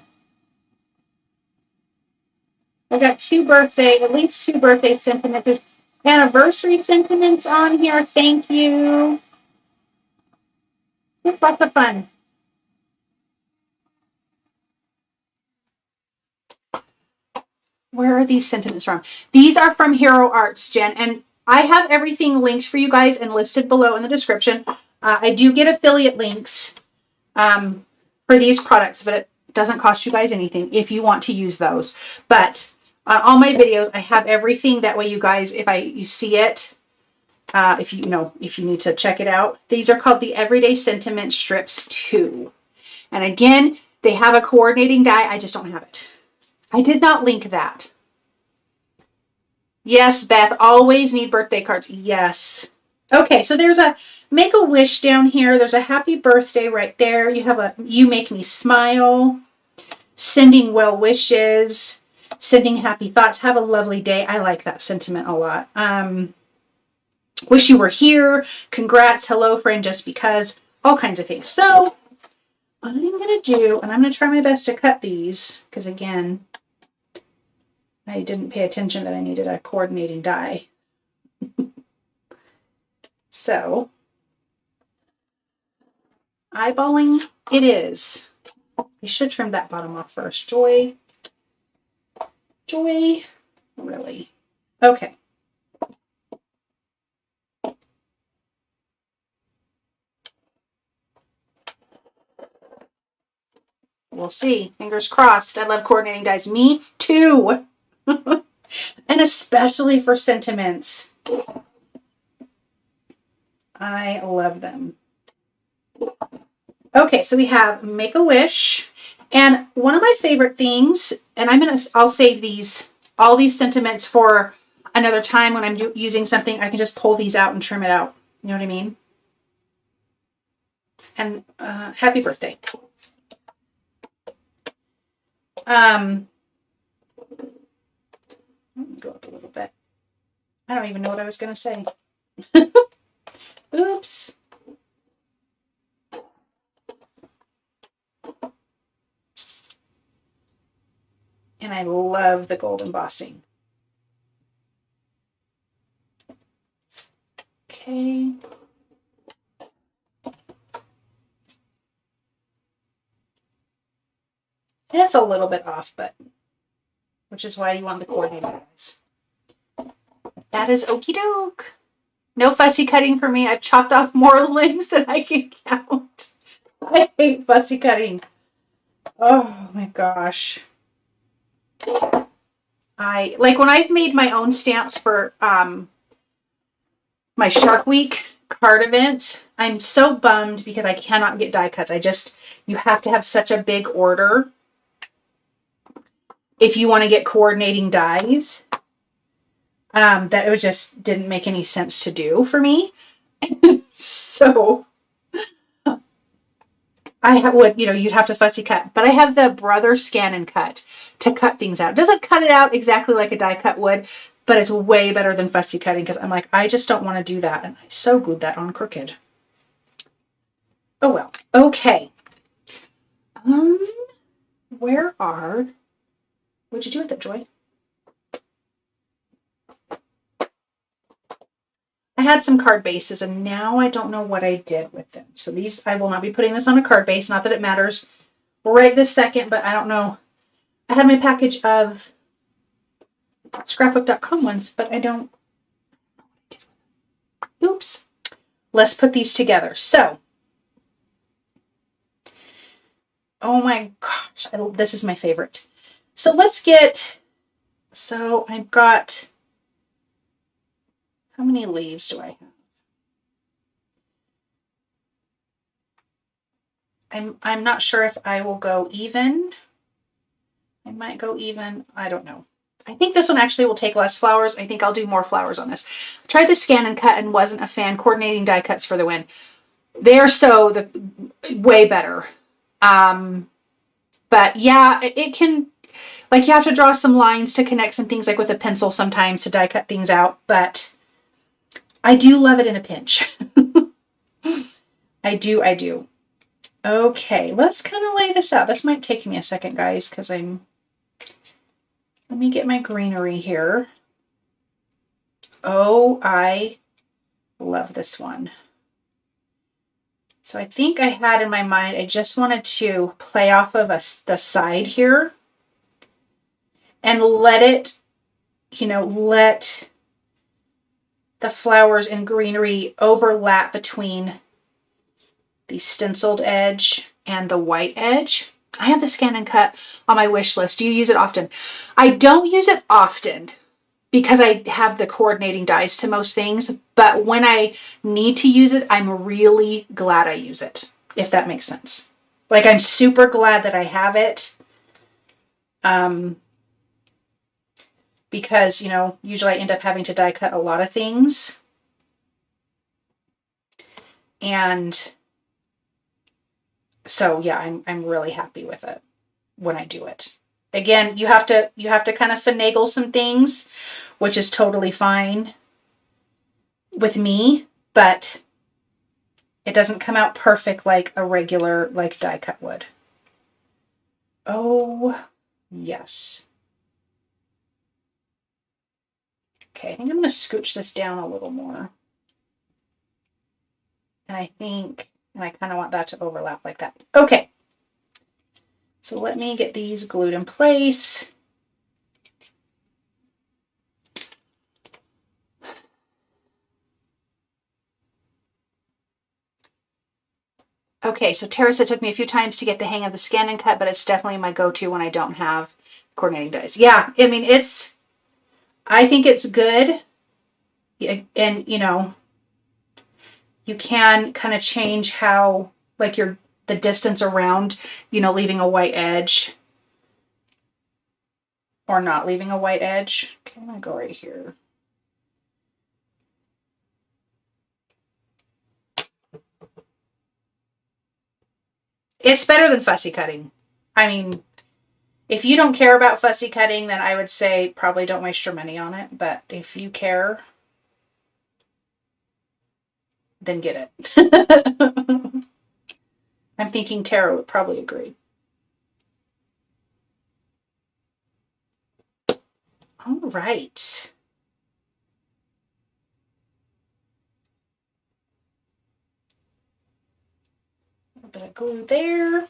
I got at least two birthday sentiments. There's anniversary sentiments on here. Thank you. It's lots of fun. Where are these sentiments from? These are from Hero Arts, Jen, and I have everything linked for you guys and listed below in the description. I do get affiliate links for these products, but it doesn't cost you guys anything if you want to use those. But on all my videos, I have everything. That way you guys, if you see it, if you need to check it out. These are called the Everyday Sentiment Strips 2. And again, they have a coordinating die. I just don't have it. I did not link that. Yes, Beth, always need birthday cards. Yes. Okay, so there's a Make-A-Wish down here. There's a happy birthday right there. You have a You Make Me Smile, sending well wishes, sending happy thoughts. Have a lovely day. I like that sentiment a lot. Wish you were here. Congrats. Hello, friend, just because. All kinds of things. So I'm going to I'm going to try my best to cut these because, again, I didn't pay attention that I needed a coordinating die. So, eyeballing it is. I should trim that bottom off first. Joy. Really? Okay. We'll see. Fingers crossed. I love coordinating dies. Me too. And especially for sentiments. I love them. Okay, so we have Make-A-Wish. And one of my favorite things, and I'll save all these sentiments for another time when I'm using something. I can just pull these out and trim it out. You know what I mean? And happy birthday. Let me go up a little bit. I don't even know what I was going to say. Oops. And I love the gold embossing. Okay. It's a little bit off, but which is why you want the coordinating dies. That is okie doke. No fussy cutting for me. I've chopped off more limbs than I can count. I hate fussy cutting. Oh my gosh. I like when I've made my own stamps for my Shark Week card event. I'm so bummed because I cannot get die cuts. You have to have such a big order if you want to get coordinating dies. That it just didn't make any sense to do for me. So you'd have to fussy cut, but I have the Brother Scan and Cut to cut things out. It doesn't cut it out exactly like a die cut would, but it's way better than fussy cutting because I'm like, I just don't want to do that. And I so glued that on crooked. Oh well. Okay. What'd you do with it, Joy? I had some card bases and now I don't know what I did with them. So these, I will not be putting this on a card base. Not that it matters right this second, but I don't know. I had my package of scrapbook.com ones, but I don't. Oops. Let's put these together. So, oh my gosh, this is my favorite. So I've got, how many leaves do I have? I'm not sure if I will go even. I might go even. I don't know. I think this one actually will take less flowers. I think I'll do more flowers on this. I tried the Scan and Cut and wasn't a fan. Coordinating die cuts for the win. They're way better. But yeah, it can, like, you have to draw some lines to connect some things, like with a pencil sometimes to die cut things out. But I do love it in a pinch. I do. Okay, let's kind of lay this out. This might take me a second, guys, because let me get my greenery here. Oh, I love this one. So I think I had in my mind, I just wanted to play off of the side here and let the flowers and greenery overlap between the stenciled edge and the white edge. I have the Scan and Cut on my wish list. Do you use it often? I don't use it often because I have the coordinating dies to most things, but when I need to use it, I'm really glad I use it, if that makes sense. Like, I'm super glad that I have it. Because, usually I end up having to die cut a lot of things. And so, yeah, I'm really happy with it when I do it. Again, you have to kind of finagle some things, which is totally fine with me, but it doesn't come out perfect like a regular, like, die cut would. Oh, yes. Okay, I think I'm going to scooch this down a little more. And I kind of want that to overlap like that. Okay. So let me get these glued in place. Okay, so Tara said it took me a few times to get the hang of the Scan and Cut, but it's definitely my go-to when I don't have coordinating dies. Yeah, I mean, I think it's good. And, you can kind of change how, like, the distance around, leaving a white edge or not leaving a white edge. Okay, I'm going to go right here. It's better than fussy cutting. I mean, if you don't care about fussy cutting, then I would say probably don't waste your money on it. But if you care, then get it. I'm thinking Tara would probably agree. All right. A little bit of glue there.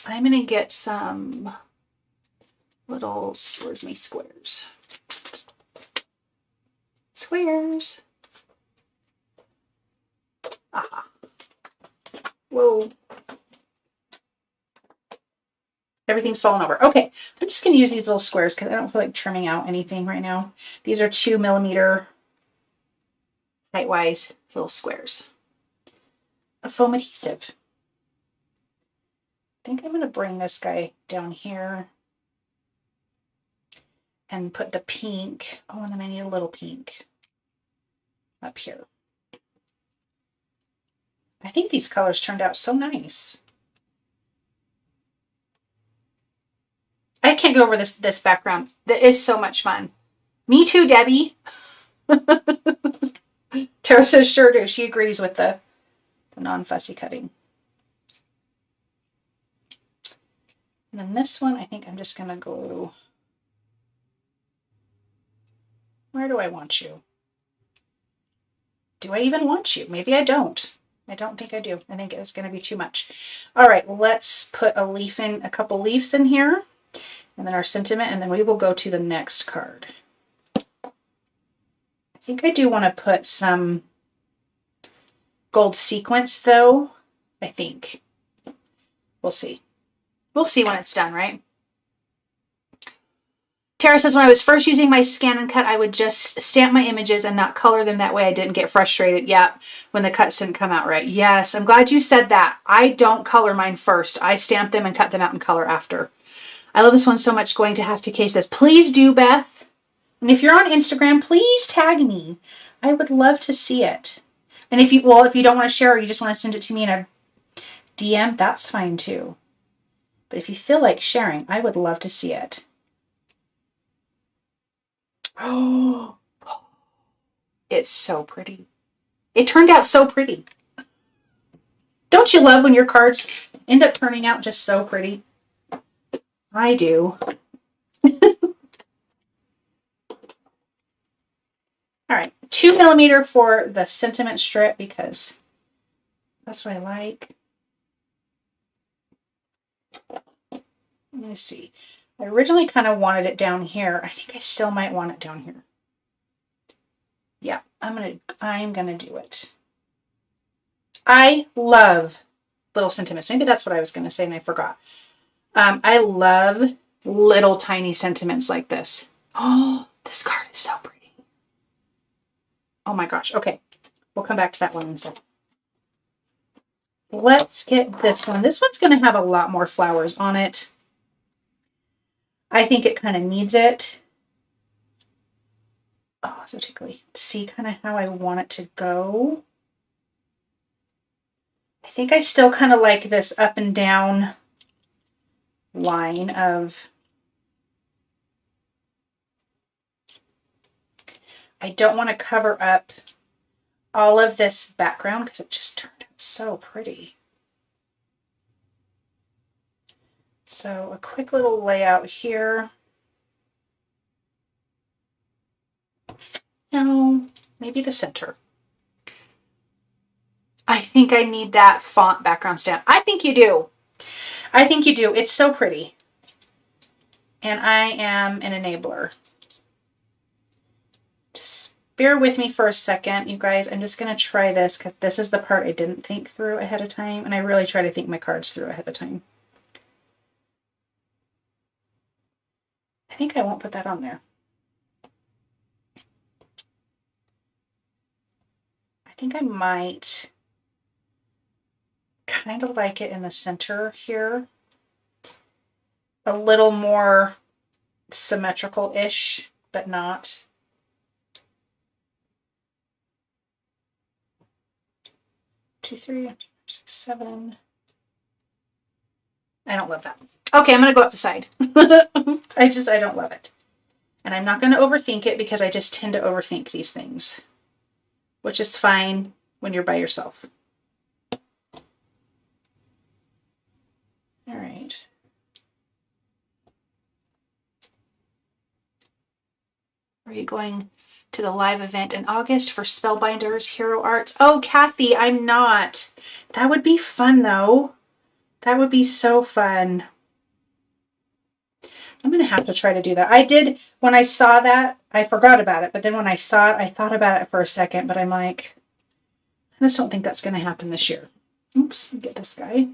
I'm going to get some little, where's my squares? Squares. Aha. Whoa. Everything's falling over. Okay, I'm just going to use these little squares because I don't feel like trimming out anything right now. These are 2mm height-wise little squares of foam adhesive. I think I'm going to bring this guy down here and put the pink. Oh, and then I need a little pink up here. I think these colors turned out so nice. I can't go over this background. That is so much fun. Me too, Debbie. Tara says sure do. She agrees with the non-fussy cutting. And then this one, I think I'm just going to glue. Where do I want you? Do I even want you? Maybe I don't. I don't think I do. I think it's going to be too much. All right, let's put a leaf in, a couple leaves in here, and then our sentiment, and then we will go to the next card. I think I do want to put some gold sequins though. I think. We'll see. We'll see when it's done, right? Tara says, when I was first using my scan and cut, I would just stamp my images and not color them. That way I didn't get frustrated. Yeah, when the cuts didn't come out right. Yes, I'm glad you said that. I don't color mine first. I stamp them and cut them out and color after. I love this one so much. Going to have to case this. Please do, Beth. And if you're on Instagram, please tag me. I would love to see it. And if you don't want to share or you just want to send it to me in a DM, that's fine too. But if you feel like sharing, I would love to see it. Oh, it's so pretty. It turned out so pretty. Don't you love when your cards end up turning out just so pretty? I do. All right, 2mm for the sentiment strip because that's what I like. Let me see. I originally kind of wanted it down here. I think I still might want it down here. Yeah, I'm gonna do it. I love little sentiments. Maybe that's what I was gonna say and I forgot. I love little tiny sentiments like this. Oh, this card is so pretty. Oh my gosh. Okay, we'll come back to that one in a second. Let's get this one. This one's gonna have a lot more flowers on it. I think it kind of needs it. Oh, so tickly. See kind of how I want it to go. I think I still kind of like this up and down line of, I don't want to cover up all of this background because it just turned out so pretty. So a quick little layout here. No, maybe the center. I think I need that font background stamp. I think you do. I think you do. It's so pretty. And I am an enabler. Just bear with me for a second, you guys. I'm just going to try this because this is the part I didn't think through ahead of time. And I really try to think my cards through ahead of time. I think I won't put that on there. I think I might kind of like it in the center here. A little more symmetrical-ish, but not. Two, 3, 6, 7. I don't love that. Okay, I'm going to go up the side. I don't love it. And I'm not going to overthink it because I just tend to overthink these things, which is fine when you're by yourself. All right. Are you going to the live event in August for Spellbinders Hero Arts? Oh, Kathy, I'm not. That would be fun, though. That would be so fun. I'm going to have to try to do that. I did, when I saw that, I forgot about it. But then when I saw it, I thought about it for a second. But I'm like, I just don't think that's going to happen this year. Oops, get this guy.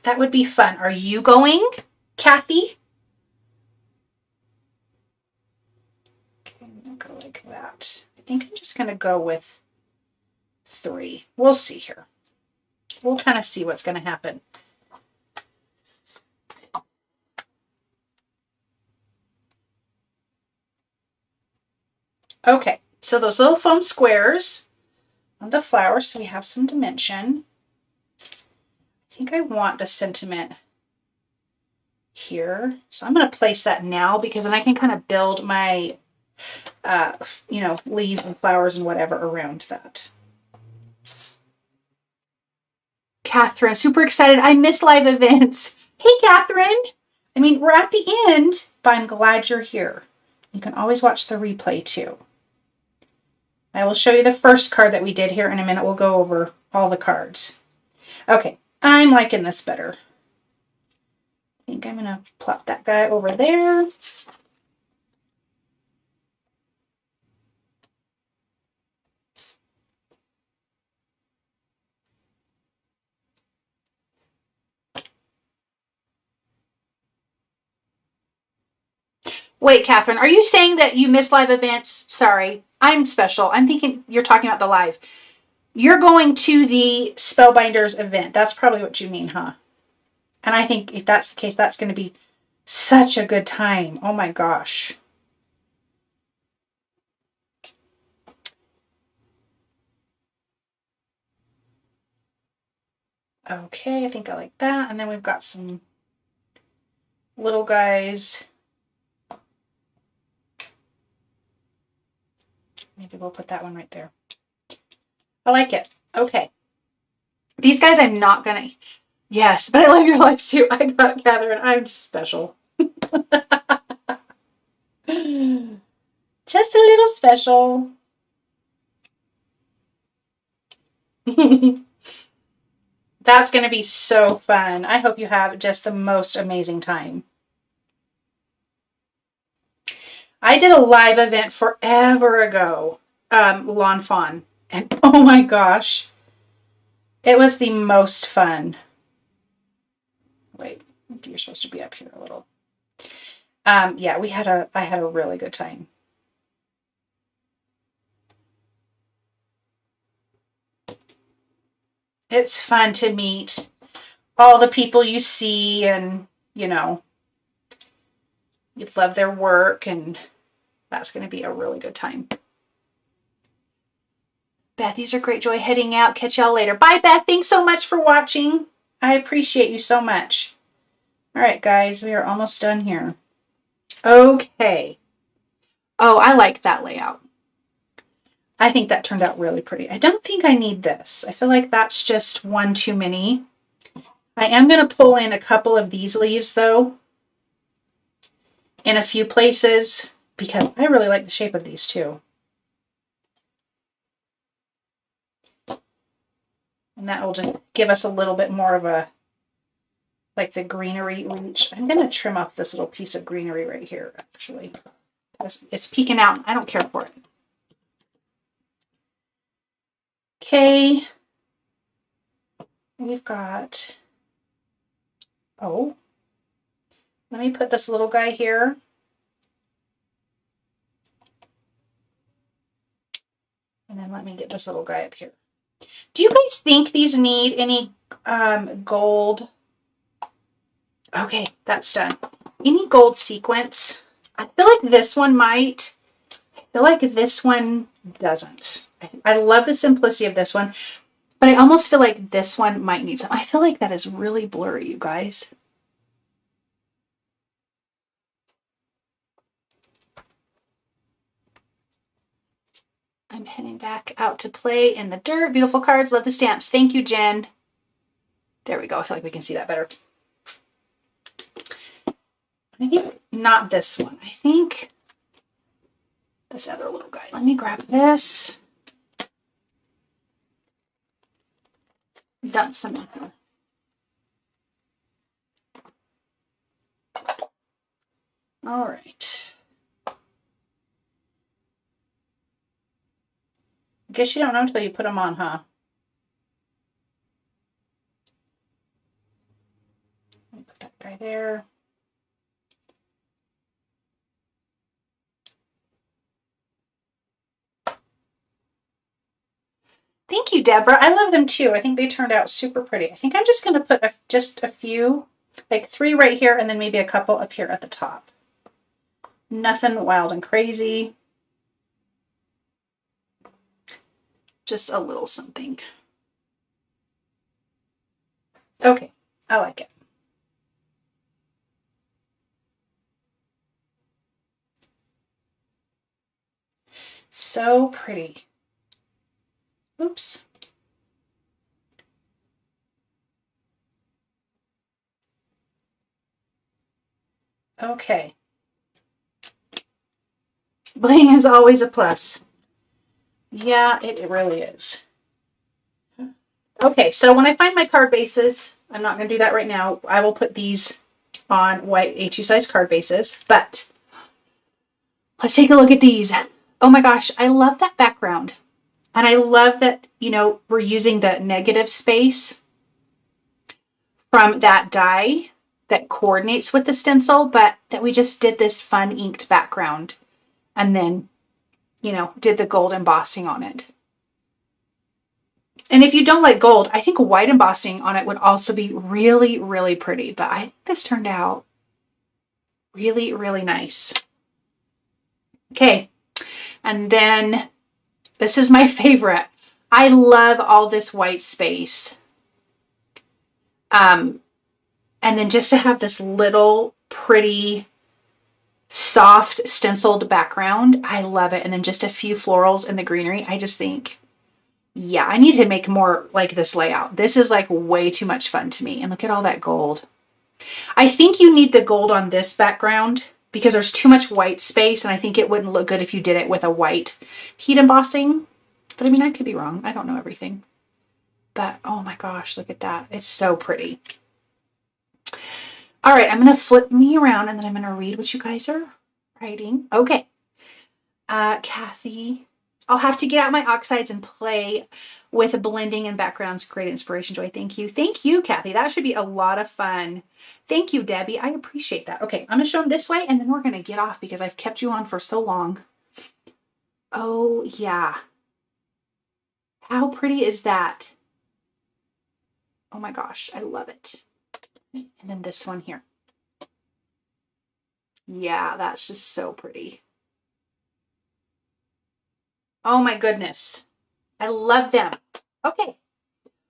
That would be fun. Are you going, Kathy? Okay, I'm going to go like that. I think I'm just going to go with 3. We'll see here. We'll kind of see what's going to happen. Okay, so those little foam squares on the flower, so we have some dimension. I think I want the sentiment here. So I'm going to place that now because then I can kind of build my, you know, leaves and flowers and whatever around that. Catherine, super excited. I miss live events. Hey, Catherine. I mean, we're at the end, but I'm glad you're here. You can always watch the replay too. I will show you the first card that we did here in a minute. We'll go over all the cards. Okay, I'm liking this better. I think I'm going to plop that guy over there. Wait, Catherine, are you saying that you miss live events? Sorry, I'm special. I'm thinking you're talking about the live. You're going to the Spellbinders event. That's probably what you mean, huh? And I think if that's the case, that's going to be such a good time. Oh my gosh. Okay, I think I like that. And then we've got some little guys. Maybe we'll put that one right there. I like it. Okay. These guys I'm not going to... Yes, but I love your lives too. I got Catherine. I'm just special. Just a little special. That's going to be so fun. I hope you have just the most amazing time. I did a live event forever ago, Lawn Fawn, and oh my gosh, it was the most fun. Wait, you're supposed to be up here a little. Yeah, I had a really good time. It's fun to meet all the people you see and, you know, you love their work, and that's going to be a really good time. Beth, these are great. Joy heading out. Catch y'all later. Bye, Beth. Thanks so much for watching. I appreciate you so much. All right, guys, we are almost done here. Okay. Oh, I like that layout. I think that turned out really pretty. I don't think I need this. I feel like that's just one too many. I am going to pull in a couple of these leaves, though, in a few places, because I really like the shape of these too. And that will just give us a little bit more of a, like the greenery reach. I'm going to trim off this little piece of greenery right here, actually. It's peeking out. I don't care for it. Okay. We've got, oh, let me put this little guy here. And then let me get this little guy up here. Do you guys think these need any gold? Okay, that's done. Any gold sequence? I feel like this one might. I feel like this one doesn't. I love the simplicity of this one, but I almost feel like this one might need some. I feel like that is really blurry, you guys. I'm heading back out to play in the dirt. Beautiful cards. Love the stamps. Thank you, Jen. There we go. I feel like we can see that better. I think not this one. I think this other little guy. Let me grab this. dump some in here. All right. I guess you don't know until you put them on, huh? Let me put that guy there. Thank you, Deborah. I love them too. I think they turned out super pretty. I think I'm just going to put just a few, like 3 right here, and then maybe a couple up here at the top. Nothing wild and crazy. Just a little something. Okay, I like it. So pretty. Oops. Okay. Bling is always a plus. Yeah, it really is. Okay, so when I find my card bases, I'm not going to do that right now. I will put these on white A2 size card bases, but let's take a look at these. Oh my gosh, I love that background. And I love that, you know, we're using the negative space from that die that coordinates with the stencil, but that we just did this fun inked background and then, you know, did the gold embossing on it. And if you don't like gold, I think white embossing on it would also be really, really pretty. But I think this turned out really, really nice. Okay. And then this is my favorite. I love all this white space. And then just to have this little pretty soft stenciled background. I love it. And then just a few florals in the greenery. I just think, yeah, I need to make more like this layout. This is like way too much fun to me. And look at all that gold. I think you need the gold on this background because there's too much white space. And I think it wouldn't look good if you did it with a white heat embossing. But I mean, I could be wrong. I don't know everything. But oh my gosh, look at that. It's so pretty. All right, I'm going to flip me around and then I'm going to read what you guys are writing. Okay. Kathy, I'll have to get out my oxides and play with blending and backgrounds. Great inspiration, Joy. Thank you. Thank you, Kathy. That should be a lot of fun. Thank you, Debbie. I appreciate that. Okay, I'm going to show them this way and then we're going to get off because I've kept you on for so long. Oh, yeah. How pretty is that? Oh my gosh, I love it. And then this one here. Yeah, that's just so pretty. Oh my goodness. I love them. Okay,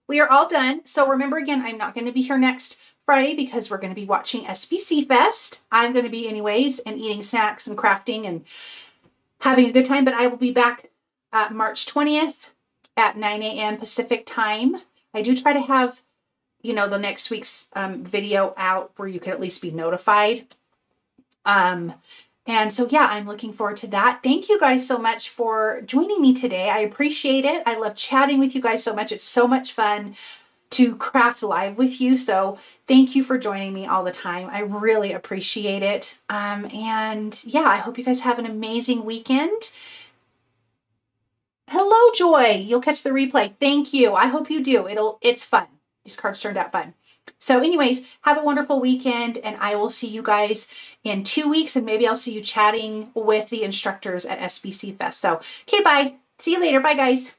we are all done. So remember again, I'm not going to be here next Friday because we're going to be watching SBC Fest. I'm going to be anyways and eating snacks and crafting and having a good time. But I will be back March 20th at 9 a.m. Pacific time. I do try to have, you know, the next week's video out where you can at least be notified. And so, yeah, I'm looking forward to that. Thank you guys so much for joining me today. I appreciate it. I love chatting with you guys so much. It's so much fun to craft live with you. So thank you for joining me all the time. I really appreciate it. And yeah, I hope you guys have an amazing weekend. Hello, Joy. You'll catch the replay. Thank you. I hope you do. It's fun. These cards turned out fun. So anyways, have a wonderful weekend and I will see you guys in 2 weeks and maybe I'll see you chatting with the instructors at SBC Fest. So, okay, bye. See you later. Bye, guys.